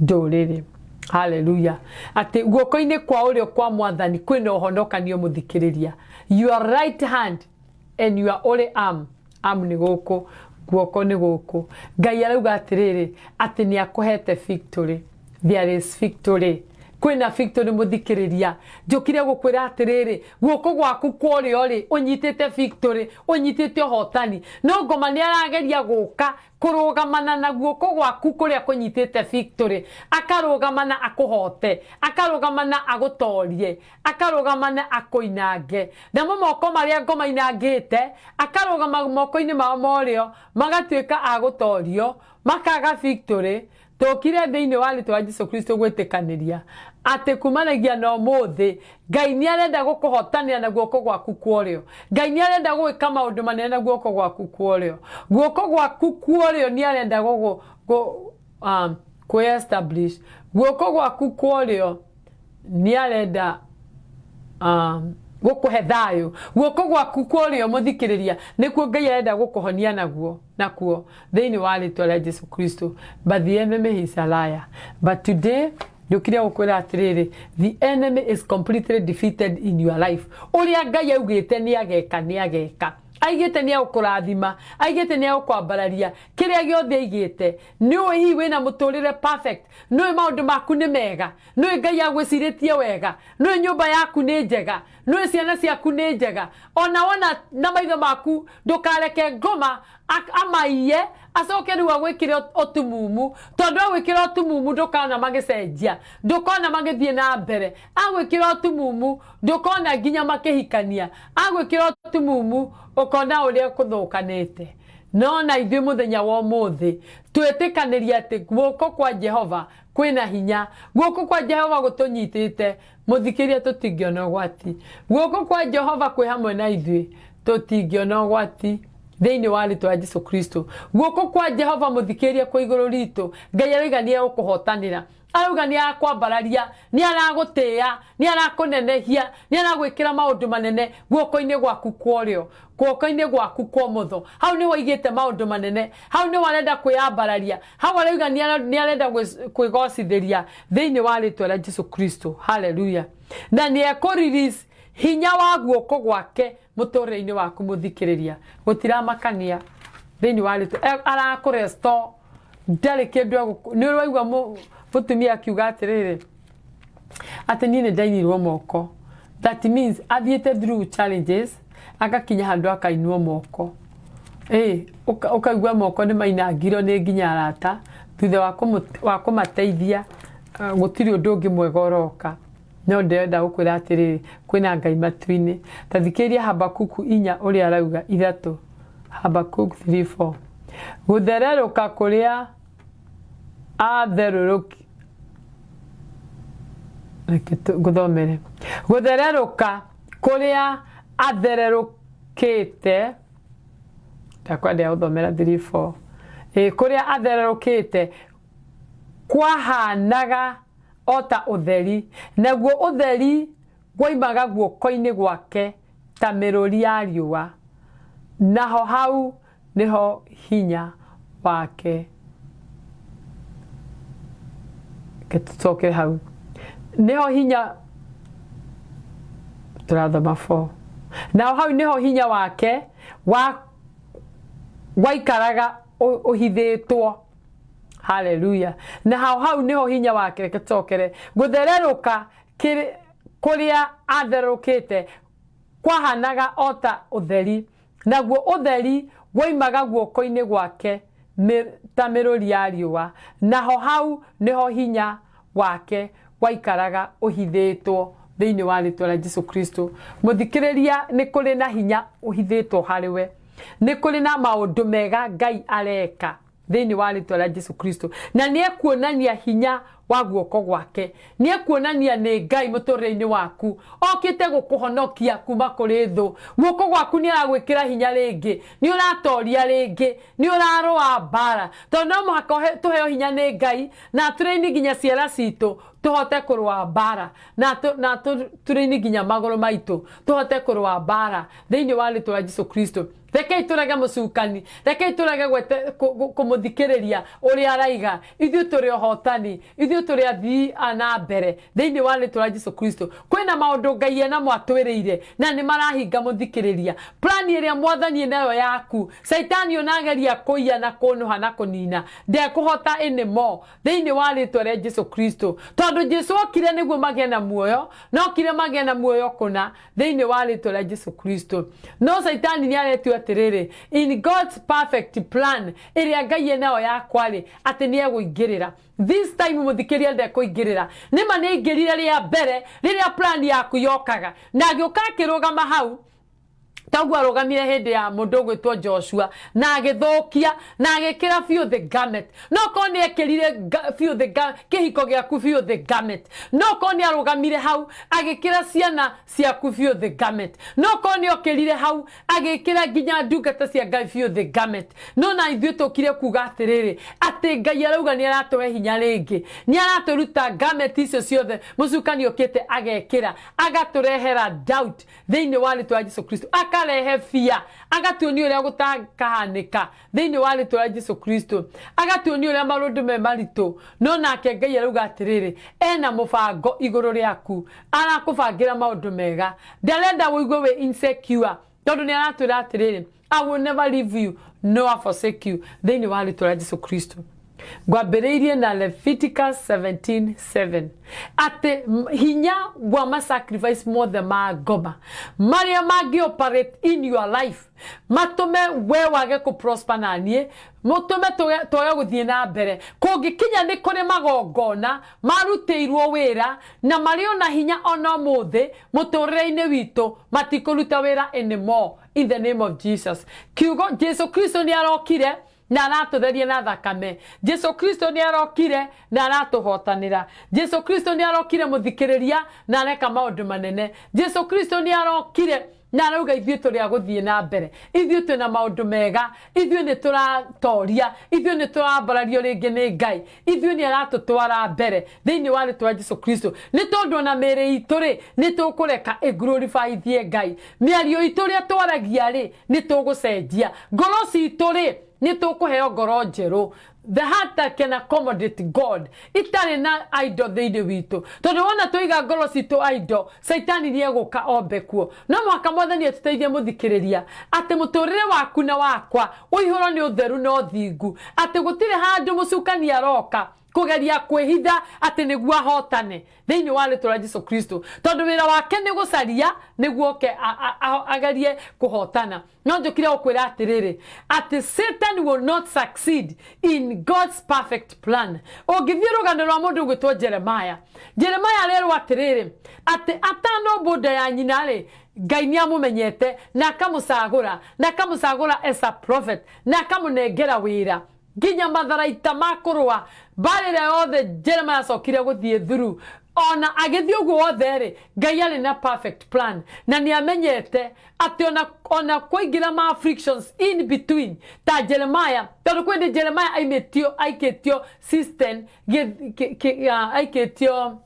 ndũrĩrĩ. Hallelujah. Atĩ guoko-inĩ kwa ũrĩo kwa Mwathani kwĩna ũhonokanio mũthikĩrĩria. Your right hand and your only arm. Arm nĩ gũkũ, guoko nĩ gũkũ. Ngai arauga atĩrĩrĩ, atĩ nĩakũhete victory. There is victory. Kwĩna victory mũthikĩrĩria. Njũkire gũkwĩra atĩrĩrĩ, guoko gwaku kũrĩo-rĩ ũnyitĩte victory, ũnyitĩte ũhotani. No ngoma nĩ arageria gũka kũrũgamana na guoko gwaku kũrĩa kũnyitĩte victory. Akarũgamana akũhote, akarũgamana agũtorie, akarũgamana akũinange. Namo moko marĩa ngoma inangĩte, akarũgama moko-inĩ mao morĩo, magatuĩka agũtorio, makaga victory. Tũkire thĩinĩ wa rĩĩtwa rĩa Jesũ Kristo gwĩtĩkanĩria atĩ kumanagia na ũmũthĩ Ngai nĩ arenda gũkũhotanĩra na guoko gwaku kũrĩo. Ngai nĩ arenda gũĩka maũndũ manene na guoko gwaku kũrĩo. Guoko gwaku kũrĩo nĩ arenda kwĩ-establish. Guoko gwaku kũrĩo nĩ arenda gũkũhe thayũ. Guoko gwaku kũrĩo mũthikĩrĩria nĩkuo Ngai arenda gũkũhonia nakuo thĩinĩ wa rĩĩtwa rĩa Jesũ Kristo. But the enemy is a liar. But today njũkire gũkwĩra atĩrĩrĩ, the enemy is completely defeated in your life. Ũrĩa Ngai augĩte nĩageka. Aigĩte nĩagũkũrathima, aigĩte nĩagũkwambararia. Kĩrĩa gĩothe aigĩte, nĩũĩ hihi wĩna mũtũrĩre perfect, nĩũĩ maũndũ maku nĩ mega, nĩũĩ Ngai agwĩcirĩtie wega, nĩũĩ nyũmba yaku nĩ njega, nĩũĩ ciana ciaku nĩ njega. Ona wona na maitho maku ndũkareke ngoma amaiye acoke rĩu agwĩkĩre ũtumumu, tondũ agwĩkĩra ũtumumu ndũkona magĩcenjia, ndũkona magĩthiĩ na mbere. Agwĩkĩra ũtumumu ndũkona nginya makĩhikania, agwĩkĩra ũtumumu ũkona ũrĩa kũthũkanĩte. No na ithuĩ mũthenya wa ũmũthĩ twĩtĩkanĩria atĩ guoko kwa Jehova kwĩna hinya. Guoko kwa Jehova gũtũnyitĩte mũthikĩria, tũtingĩona ũgwati. Guoko kwa Jehova kwĩ hamwe na ithuĩ, tũtingĩona ũgwati thĩinĩ wa rĩĩtwa rĩa Jesũ Kristo. Guoko kwa Jehova mũthikĩria kwĩ igũrũ ritũ. Ngai arauga nĩegũkũhotanĩra, arauga nĩarakwambararia, nĩaragũtĩĩa, nĩarakũnenehia, nĩaragwĩkĩra maũndũ manene guoko-inĩ gwaku kũrĩo, guoko-inĩ gwaku kwa ũmotho. Hau nĩho aigĩte maũndũ manene, hau nĩho arenda kwĩyambararia, hau arauga nĩarenda kwĩgocithĩria thĩinĩ wa rĩĩtwa rĩa Jesũ Kristo. Hallelujah. Na nĩekũrelease hinya wa guoko gwake mũtũrĩre-inĩ waku mũthikĩrĩria. Gũtiramakania thĩinĩ wa rĩĩtwa, arakũrestore ndare kindu ni waigwa mutumia akiuga atiriri ati ni ndainirwo moko. That means athiete through challenges agakinya handu akainwo moko. Ukaigwa moko ni mainangiro ni nginya arata thutha wa kumateithia gutiri undu ungi mwega uroka. No ndenda gukwira atiriri kwina Ngai matu-ini. Tathikiria Habakuku 4 uria arauga 3. Habakuku 3:4. Guthereruka kuria atheruruki guthomere. Guthereruka kuria athererukite takwenda uthomera 3:4. Kuria athererukite kwahanaga ota utheri, naguo utheri gwaimaga guoko-ini gwake ta miruri ya riua, naho hau niho hinya wake. Ketutoke hau niho hinya turathoma 4. Naho hau niho hinya wake waikaraga uhithitwo. Hallelujah. Na hau niho hinya wake. Ketokere guthereruka kuria atherukite kwahanaga ota utheri, naguo utheri gwaimaga guoko-ini gwake ta miruri ya riua, naho hau niho hinya wake waikaraga uhithitwo thiini wa ritwa ria Jesu Kristo. Muthikiriria ni kuri na hinya uhithitwo hariwe, ni kuri na maundu mega Ngai areka thiini wa ritwa ria Jesu Kristo, na ni ekuonania hinya wa guoko gwake. Ni ekuonania ni Ngai muturire-ini waku okite gukuhonokia kuma kuri thu. Guoko gwaku ni aragwikira hinya ringi, ni uratoria ringi, ni urarua mbara, tondu no muhaka tuheo hinya ni Ngai na tureini nginya ciara citu tuhote kurua mbara, na tureini nginya maguru maitu tuhote kurua mbara thiini wa ritwa ria Jesu Kristo. Reke iturage mucukani, reke iturage gwete kumuthikiriria uria araiga. Ithu turi ohotani, ithu turi athii ana mbere thiini wa ritwa ria Jesu Kristo. Kwina maundu Ngai ena mwatwiriire na ni marahinga muthikiriria. Plan iria mwathani nayo yaku Saitani onageria kuiya na kunuha na kunina ndekuhota anymore thiini wa ritwa ria Jesu Kristo, tondu Jesu okire niguo magie na muoyo, no kire magie na muoyo kuna thiini wa ritwa ria Jesu Kristo. No Saitani ni aretio atiriri in God's perfect plan iria Ngai enayo yakwari ati ni eguingirira. This time muthikiria ndekuingirira, nima ni ingirire ria mbere riria plan yaku yokaga na agioka akirugama hau taguo arugamire hindi ya mundu gwitwo Joshua na agithokia na agikira biu the garment. No koni ekirire biu the kihiko giaku biu the garment. No koni arugamire hau agikira ciana ciaku biu the garment. No koni okirire hau agikira nginya ndungata cia Ngai biu the garment. No na ithuĩ tukire kuga atiriri ati Ngai arauga ni aratuhe hinya ringi, ni araturuta garment icio ciothe mucukani okite agekira agaturehera doubt thiini wa ritwa ria Jesu Kristo, akarehe fear, agatuonia uria gutakahanika thiini wa ritwa ria Jesu Kristo, agatuonia uria maundu me maritu. No nake Ngai arauga atiriri ena mubango iguru riaku, arakubangira maundu mega, ndarenda wigue we insecure tondu ni aratwira atiriri I will never leave you nor forsake you thiini wa ritwa ria Jesu Kristo. Gwambiriirie na Leviticus 17:7 ati hinya gwa ma sacrifice mothe ma ngoma maria mangi operate in your life matume we wage ku prosper na nie, mutume toya guthie na mbere kungikinya ni kuri magongona marutirwo wira na mario na hinya ona muthe muturire-ini witu matikuruta wira anymore in the name of Jesus. Kiugo Jesu Kristo ni arokire na aratutheria na thakame. Jesu Kristo ni arokire na aratuhotanira. Jesu Kristo ni arokire muthikiriria na areka maundu manene. Jesu Kristo ni arokire na arauga ithuĩ tũrĩ agũthiĩ na mbere, ithuĩ twĩna maũndũ mega, ithuĩ nĩ tũratoria, ithuĩ nĩ tũrambarario rĩngĩ nĩ Ngai, ithuĩ nĩ aratũtwara mbere thĩinĩ wa rĩtwa rĩa Jesu Kristo. Nĩ tondũ na mĩĩrĩ itũ rĩ nĩ tũkũreka ĩglorifyithie Ngai, mĩario itũ rĩa twaragia rĩ nĩ tũgũcenjia, ngoro citũ rĩ nĩ tũkũheo ngoro njerũ the heart that can accommodate God itare na idol thĩinĩ witũ tondũ wona tũiga ngoro citũ idol Saitani nĩegũka ombe kuo no mwaka Mwathani atũteithie mũthikĩrĩria atĩ mũtũrĩre waku na wakwa ũihũrwo nĩ ũtheru na ũthingu atĩ gũtirĩ handũ mũcukani aroka kugeria kwĩhitha atĩ nĩguo ahotane thĩinĩ wa rĩtwa rĩa Jesũ Kristo tondũ wĩra wake nĩ gũcaria nĩguo agerie kũhotana no njũkire gũkwĩra atĩrĩrĩ atĩ Satan will not succeed in God's perfect plan. Ũngĩthiĩ rũgano rwa mũndũ ũgwĩtwo Jeremiah arerwo atĩrĩrĩ atĩ atanombwo nda ya nyina rĩ Ngai nĩamũmenyete na akamũcagũra as a prophet na akamũnengera wĩra nginya matharaita makũrũa mbarĩra yothe Jeremiah acokire gũthiĩ through ona agĩthiĩ ũguo wothe rĩ Ngai arĩ na perfect plan na nĩamenyete atĩ ona kũingĩra ma afflictions in between ta Jeremiah tondũ kwĩndĩ Jeremiah aikĩtio system aikĩtio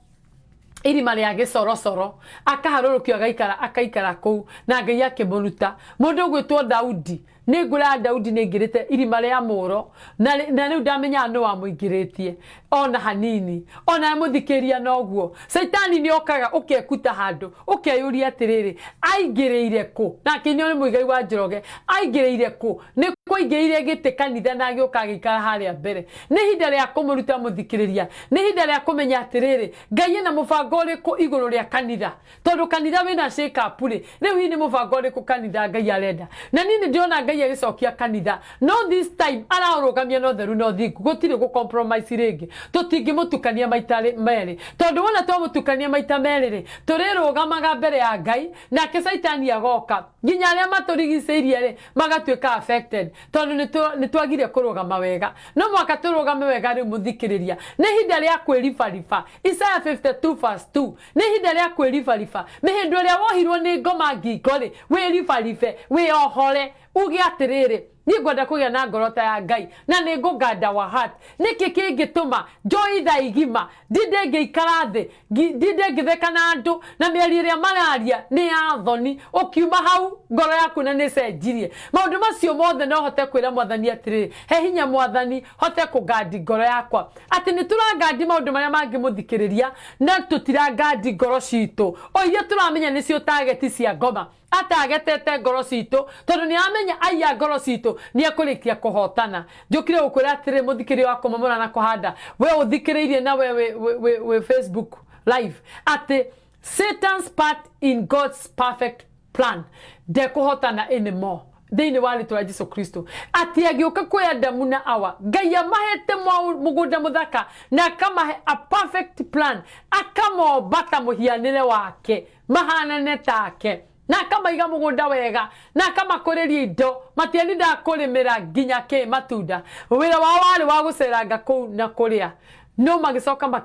irima rĩa gĩcorocoro akaharũrũkio akaikara kũu na Ngai akĩmũruta mũndũ ũgwĩtwo Daudi nĩngũra Daudi nĩaingĩrĩte irima rĩa mũro na rĩu ndamenya nũ wamũingĩrĩtie ona hanini ona mũthikĩria noguo Saitani nĩokaga ũkekuta handũ ũkeyũria atĩrĩrĩ aingĩrĩire kũ na kinyo nĩ mũigai wa Njoroge aingĩrĩire kũ nĩ kũingĩrĩire gĩtĩ kanitha na gĩũka gĩikara harĩa mbere nĩ hinda rĩa kũmũruta mũthikĩrĩria nĩ hinda rĩa kũmenya atĩrĩrĩ Ngai ena mũbango ũrĩkũ igũrũ rĩa kanitha tondũ kanitha wĩna shake up rĩ rĩu nĩ mũbango ũrĩkũ kanitha Ngai arenda na niĩ ndĩrona Ngai agĩcokia kanitha no this time ararũgamia na ũtheru na ũthingu gũtirĩ gũcompromise rĩngĩ tũtingĩmũtukania maita merĩ tondũ wona twamũtukania maita merĩ rĩ tũrĩrũgamaga mbere ya Ngai nake Saitani agoka nginya arĩa matũrigicĩirie rĩ magatuĩka affected tondũ nĩtwagire kũrũgama wega no mwaka tũrũgame wega rĩu mũthikĩrĩria nĩ hinda rĩa kwĩribariba Isaiah 52:2 nĩ hinda rĩa kwĩribariba mĩhĩndo ĩrĩa wohirwo nĩ ngoma ngingo rĩ wĩribaribe wĩohore uge atĩrĩrĩ nĩngwenda kũgĩa na ngoro ta ya Ngai na nĩngũganda wa heart nĩkĩ kĩngĩtũma njohi tha igima ndinde ngĩikara thĩ ndinde ngĩtheka na andũ na mĩario ĩrĩa mararia nĩ ya thoni ũkiuma hau ngoro yaku na nĩcenjirie maũndũ macio mothe no hote kwĩra Mwathani atĩrĩrĩ he hinya Mwathani hote kũgandi ngoro yakwa atĩ nĩtũrangandi maũndũ marĩa mangĩmũthikĩrĩria na tũtirangandi ngoro citũ o iria tũramenya nĩcio target cia ngoma atagetete ngoro citũ tondũ nĩamenya aiya ngoro citũ nĩekũrĩkia kũhotana njũkire gũkwĩra atĩrĩ mũthikĩrĩria wa kũmomora na kũhanda we ũthikĩrĩirie na we Facebook live atĩ Satan's part in God's perfect plan ndekũhotana anymore thĩinĩ wa rĩtwa rĩa Jesũ Kristo atĩ agĩũka kuoya Adamu na Hawa Ngai amahete mũgũnda mũthaka na akamahe a perfect plan akamombata mũhianĩre wake mahanane take na akamaiga mũgũnda wega na akamakũrĩria indo matiendaga kũrĩmĩra nginya kĩ matunda wĩra wao warĩ wa gũceranga kũu na kũrĩa no magĩcoka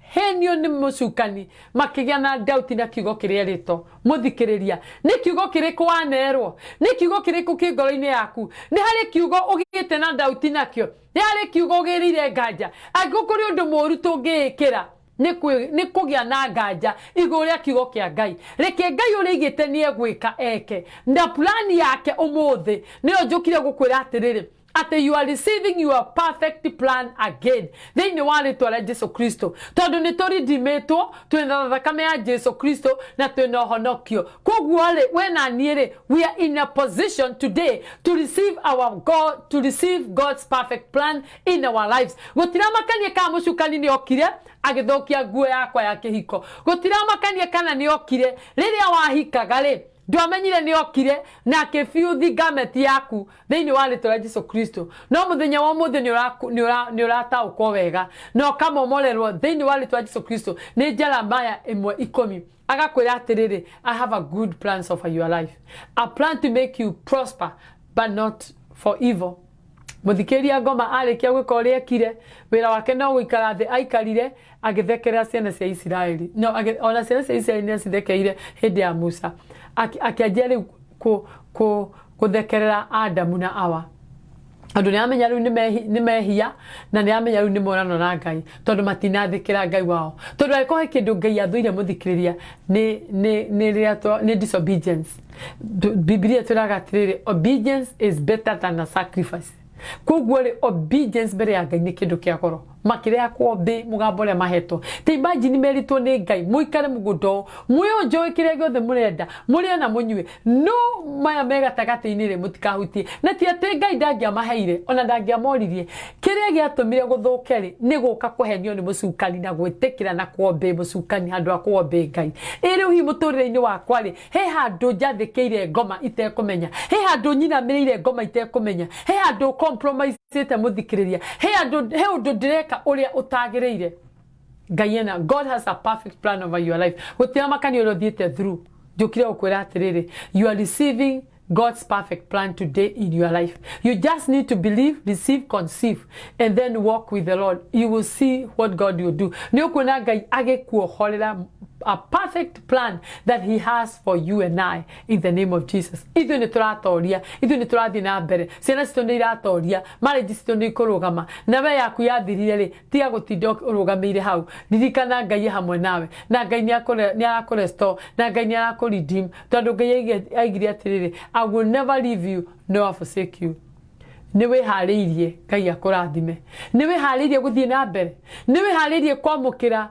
henio nĩ mũcukani makĩgĩa na doubt na kiugo kĩrĩa rĩto mũthikĩrĩria nĩ kiugo kĩrĩkũ wanerwo nĩ kiugo kĩrĩkũ kĩ ngoro-inĩ yaku nĩ harĩ kiugo ũgĩte na doubt nakĩo nĩ harĩ kiugo ũgĩrĩire nganja angĩkorwo kũrĩ ũndũ mũũru tũngĩĩkĩra nĩ kũgĩa na nganja igũrũ rĩa kiugo kĩa Ngai reke Ngai ũrĩigĩte nĩegwĩka eke na plan yake ũmũthĩ nĩyo njũkire gũkwĩra atĩrĩrĩ atĩ you are receiving your perfect plan again thĩinĩ wa rĩtwa rĩa Jesũ Kristo tondũ nĩtũrindimĩtwo twĩna thakame ya Jesũ Kristo na twĩna ũhonokio koguo rĩ we na niĩ rĩ we are in a position today to receive God's perfect plan in our lives gũtiramakania kana mũcukani nĩokire agĩthũkia nguo yakwa ya kĩhiko gũtiramakania kana nĩokire rĩrĩa wahikaga rĩ ndwamenyire nĩokire na kĩbiuthi gameti yaku thĩinĩ wa rĩtwa rĩa Jesũ Kristo no mũthenya wa ũmũthĩ nĩũrataũkwo wega no kamomorerwo thĩinĩ wa rĩtwa rĩa Jesũ Kristo nĩ Jeremiah 1:10 agakwĩra atĩrĩrĩ I have a good plans for your life a plan to make you prosper but not for evil mũthikĩria ngoma arĩkia gwĩka ũrĩa ekire wĩra wake no gũikara thĩ aikarire agĩthekerera ciana cia Isiraeli no ona ciana cia Isiraeli nĩcithekeire hĩndĩ ya Musa akĩanjia rĩu kũthekerera Adamu na Hawa andũ nĩamenya rĩu nĩ mehia na nĩamenya rĩu nĩ morano na Ngai tondũ matinathĩkĩra Ngai wao tondũ angĩkorwo he kĩndũ Ngai athũire mũthikĩrĩria nĩ disobedience Biblia tũraga atĩrĩrĩ obedience is better than a sacrifice Koguo ri obedience mbere ya Ngai ni kindu kia goro makire yakwo be mugambole maheto te imagine merito ne Ngai muikare mugudo muyo joy kire giothe murenda muri na munyue no maya mega tagate inire mutikahutie na ti ate Ngai dangia maheire ona dangia moririe kire giatumire guthukeri ni guka kuhenio ni mucukani na gwitikira na kuombe mucukani handu akuombe Ngai iri hi muturire-ini wakwa ri he handu njathikire ngoma itekumenya he handu nyina mirire ngoma itekumenya he handu compromise ite muthikiriria he undu direka uria utagireire Ngai God has a perfect plan over your life gutira makani urodhiete through jukire ukwira atiriri you are receiving God's perfect plan today in your life. You just need to believe, receive, conceive, and then walk with the Lord. You will see what God will do. Niokuna Ngai agekuohorera a perfect plan that He has for you and I in the name of Jesus. Ithu ni turatoria, ithu ni turathi na mbere. Ciana citu ni iratoria, marriage citu ni ikurugama. Nawe yaku yathirire ri, tiga gutinda urugamire hau. Ririkana Ngai hamwe nawe. Na Ngai ni akurestore, na Ngai ni akurideem. Tondu Ngai aigire atiriri, I will never leave you nor forsake you. Niwe hariirie Ngai akurathime. Niwe hariirie guthie na mbere. Niwe hariirie kwamukira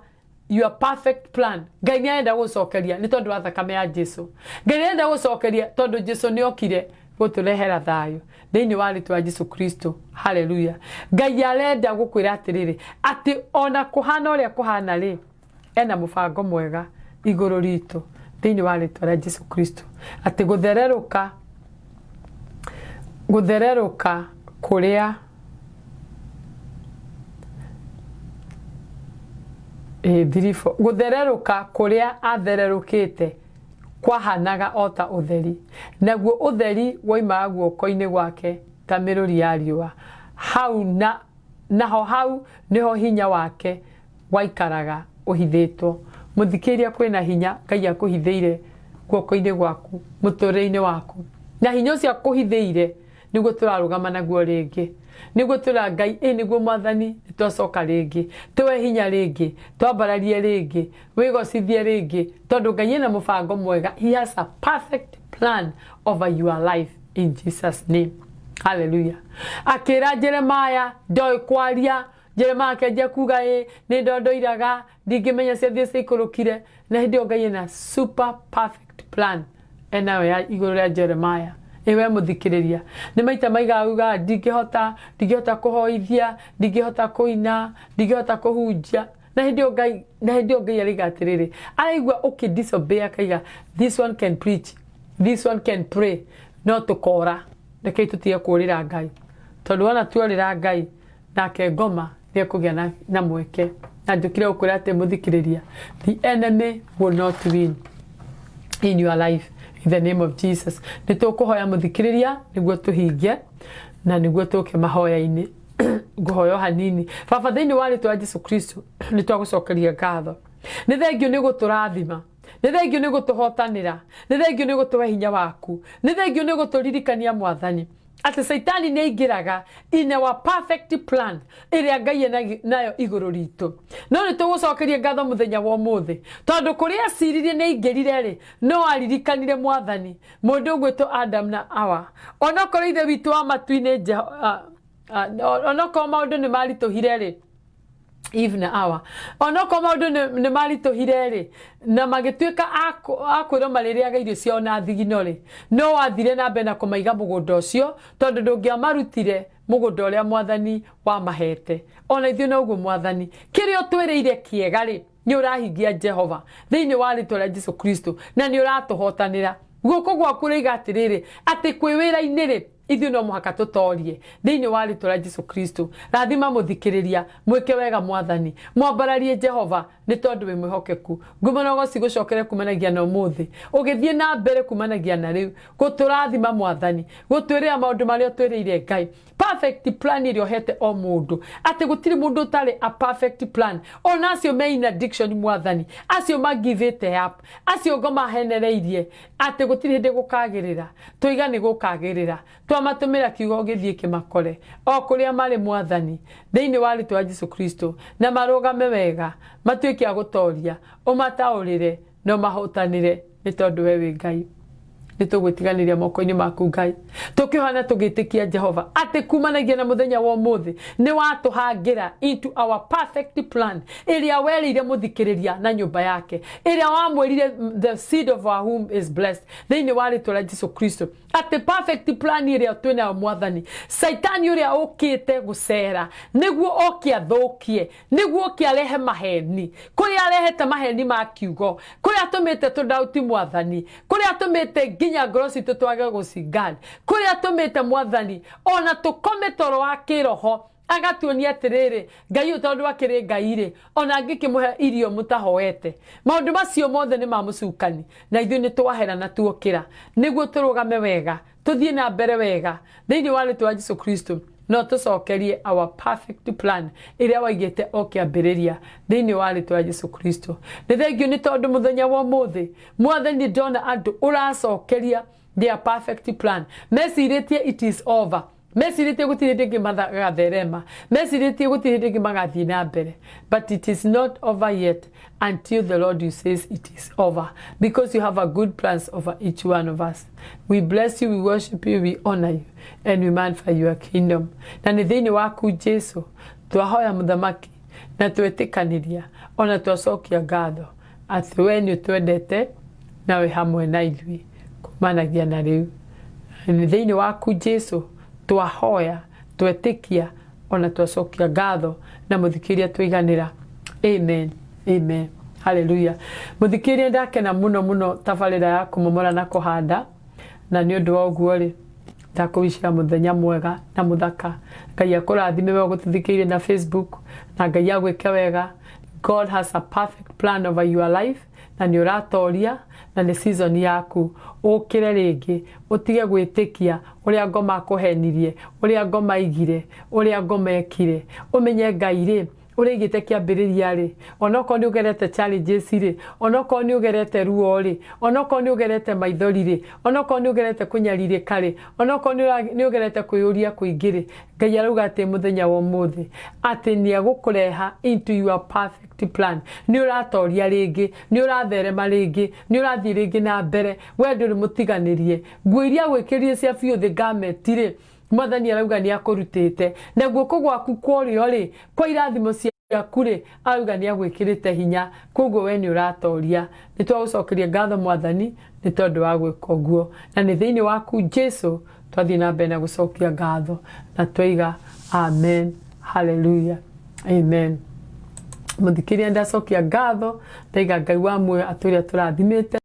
your perfect plan. Ngai ni enda gucokeria ni tondu wa thakame ya Jesu. Ngai ni enda gucokeria tondu Jesu ni okire guturehera thayo thiini wa ritwa Jesu Kristo. Hallelujah. Ngai arenda gukwira atiriri ati ona kuhana uria kuhana ri ena mubango mwega iguru ritu thiini wa ritwa Jesu Kristo ati guthereruka kuria guthereruka kuria athererukite kwahanaga ota utheri naguo utheri woimaga guoko-ini gwake ta miruri ya riua hau hau niho hinya wake waikaraga uhithitwo muthikiria kwina hinya Ngai akuhithiire guoko-ini gwaku muture-ini waku na hinya ucio akuhithiire niguo turarugama naguo ringi niguo tura Ngai niguo mwathani twacoka ringi tuwe hinya ringi twambararie ringi wigocithie ringi tondu Ngai ena mubango mwega. He has a perfect plan over your life in Jesus name. Hallelujah. Akira Jeremiah ndoi kwaria Jeremiah kenja kuga ni ndondoiraga ndingimenya ciathie ciikurukire na hindi Ngai ena super perfect plan enayo ya iguru ria Jeremiah. Ewe muthikiriria ni maita maigaga ndingihota kuhoithia ndingihota kuina ndingihota kuhunjia na hindi Ngai ariga atiriri araigua disobey akaiga this one can preach, this one can pray, not to kora rekei tutige kurira Ngai tondu wana tuorira Ngai nake ngoma ni kugia na mweke na ndukire ukwira ati muthikiriria the enemy will not win in your life. In the name of Jesus. Nitukuhoya muthikiriria niguo tuhingie na niguo tuke mahoya-ini nguhoyo hanini. Baba thiini wa ritwa Jesu Kristo nitwagucokeria ngatho. Ni thengio ni guturathima. Ni thengio ni gutuhotanira. Ni thengio ni gutuhe hinya waku. Ni thengio ni guturirikania mwathani ati Saitani ni aingiraga in our perfect plan iria Ngai nayo iguru ritu. No nitugucokeria ngatho muthenya wa umuthi tondu kuria aciririe ni aingirire ri no aririkanire mwathani mundu gwitwo Adam na Hawa onokorwo ithe witu wa matu-ini onokorwo maundu ni marituhire ri Eve na Hawa onokorwo maundu ni marituhire ri na magituika akwirwo maririaga irio ciao na thigino ri no wathire na mbere na kumaiga mugunda ucio tondu ndungiamarutire mugunda uria mwathani wa mahete. Ona ithuĩ noguo mwathani kiria utwiriire kiega ri ni urahingia Jehova thiini wa ritwa ria Jesu Kristo na ni uratuhotanira guoko gwaku riga atiriri ati kwi wira-ini ri ithuĩ no muhaka tutorie thiini wa ritwa ria Jesu Kristo. Rathima muthikiriria mwike wega mwathani mwambararie Jehova ni tondu wi mwihokeku ngumanogo cigucokere kumanagia na umuthi ugithie na mbere kumanagia na riu guturathima mwathani gutwirira maundu maria twiriire Ngai perfect plan iria hete o mundu ati gutiri mundu utari a perfect plan ona acio main addiction mwathani acio ma give it up acio ngoma henereirie ati gutiri hindi gukagirira tuiga ni gukagirira twamatumira kiugo githie kimakore o kuria mari mwathani thiini wa ritwa Jesu Kristo na marugame wega matuike a gutoria umataurire no mahotanire ni tondu we wi Ngai. nitugwitiganiria moko-ini maku Ngai tukihana tugitikia Jehova ati kumanagia na muthenya wa umuthi ni watuhangira into our perfect plan iria werire muthikiriria na nyumba yake iria wamwirire the seed of our womb is blessed thiini wa ritwa ria Jesu Kristo ati perfect plan iria twina mwathani Saitani uria ukite gucera niguo okia thukie niguo okia rehe maheni kuria arehete maheni ma kiugo kuria atumite tudauti mwathani kuria atumite nginya ngoro citu twage gucingani kuria atumite mwathani ona tukome toro wa kiroho agatuonia atiriri Ngai utondu akiri Ngai ri ona ngikimuhe irio mutahoete maundu macio mothe ni mamucukani na ithu ni twaherana tuokira niguo turugame wega tuthie na mbere wega thiini wa ritwa Jesu Kristo no tucokerie our perfect plan iria waigite okiambiriria thiini wa ritwa Jesu Kristo ni thengio ni tondu muthenya wa muthi mwathani ndona andu uracokeria their perfect plan mesiritie it is over mesiritie gutiritie magatherema mesiritie gutiritie magathie na mbere but it is not over yet until the Lord you says it is over because you have a good plans over each one of us. We bless you, we worship you, we honor you and we magnify your kingdom. Na ni thiini waku Jesu twahoya muthamaki na twetikaniria ona twacokia ngatho ati we ni twendete na we hamwe na ithui kumanagia na riu ni thiini waku Jesu twahoya twetikia ona twacokia ngatho na muthikiria twiganira amen amen hallelujah muthikiria ndakena muno muno tabarira ya kumomora na kuhanda na ni undu wa uguo ri ndakubishira muthenya mwega na muthaka Ngai akurathime we gututhikiire na Facebook na Ngai agwike wega God has a perfect plan over your life na ni uratoria na ni season yaku ukire ringi utige gwitikia uria ngoma kuhenirie uria ngoma igire uria ngoma ekire umenye Ngai ri urigite kiambiriria ri onoko ni ugerete challenges ri onoko ni ugerete ruo ri onoko ni ugerete maithori ri onoko ni ugerete kunyarire kare onoko ni ugerete kuyuria kuingire Ngai aruga ati muthenya wa muthi ati ni agukureha into your perfect plan ni uratoria ringi ni uratherema ringi ni urathie ringi na mbere we nduri mutiganirie ngwiria gwikirie cia biu the garment ri mwathani arauga ni akurutite na guoko gwaku kurio ri kwa irathimo ciaku ri arauga ni agwikirite hinya koguo we ni uratoria ni twagucokeria ngatho mwathani ni tondu wa gwika uguo na ni thiini waku Jesu twathie na mbere na gucokia ngatho na twiga amen hallelujah amen muthikiria ndacokia ngatho ndaiga Ngai wa muoyo aturia turathimite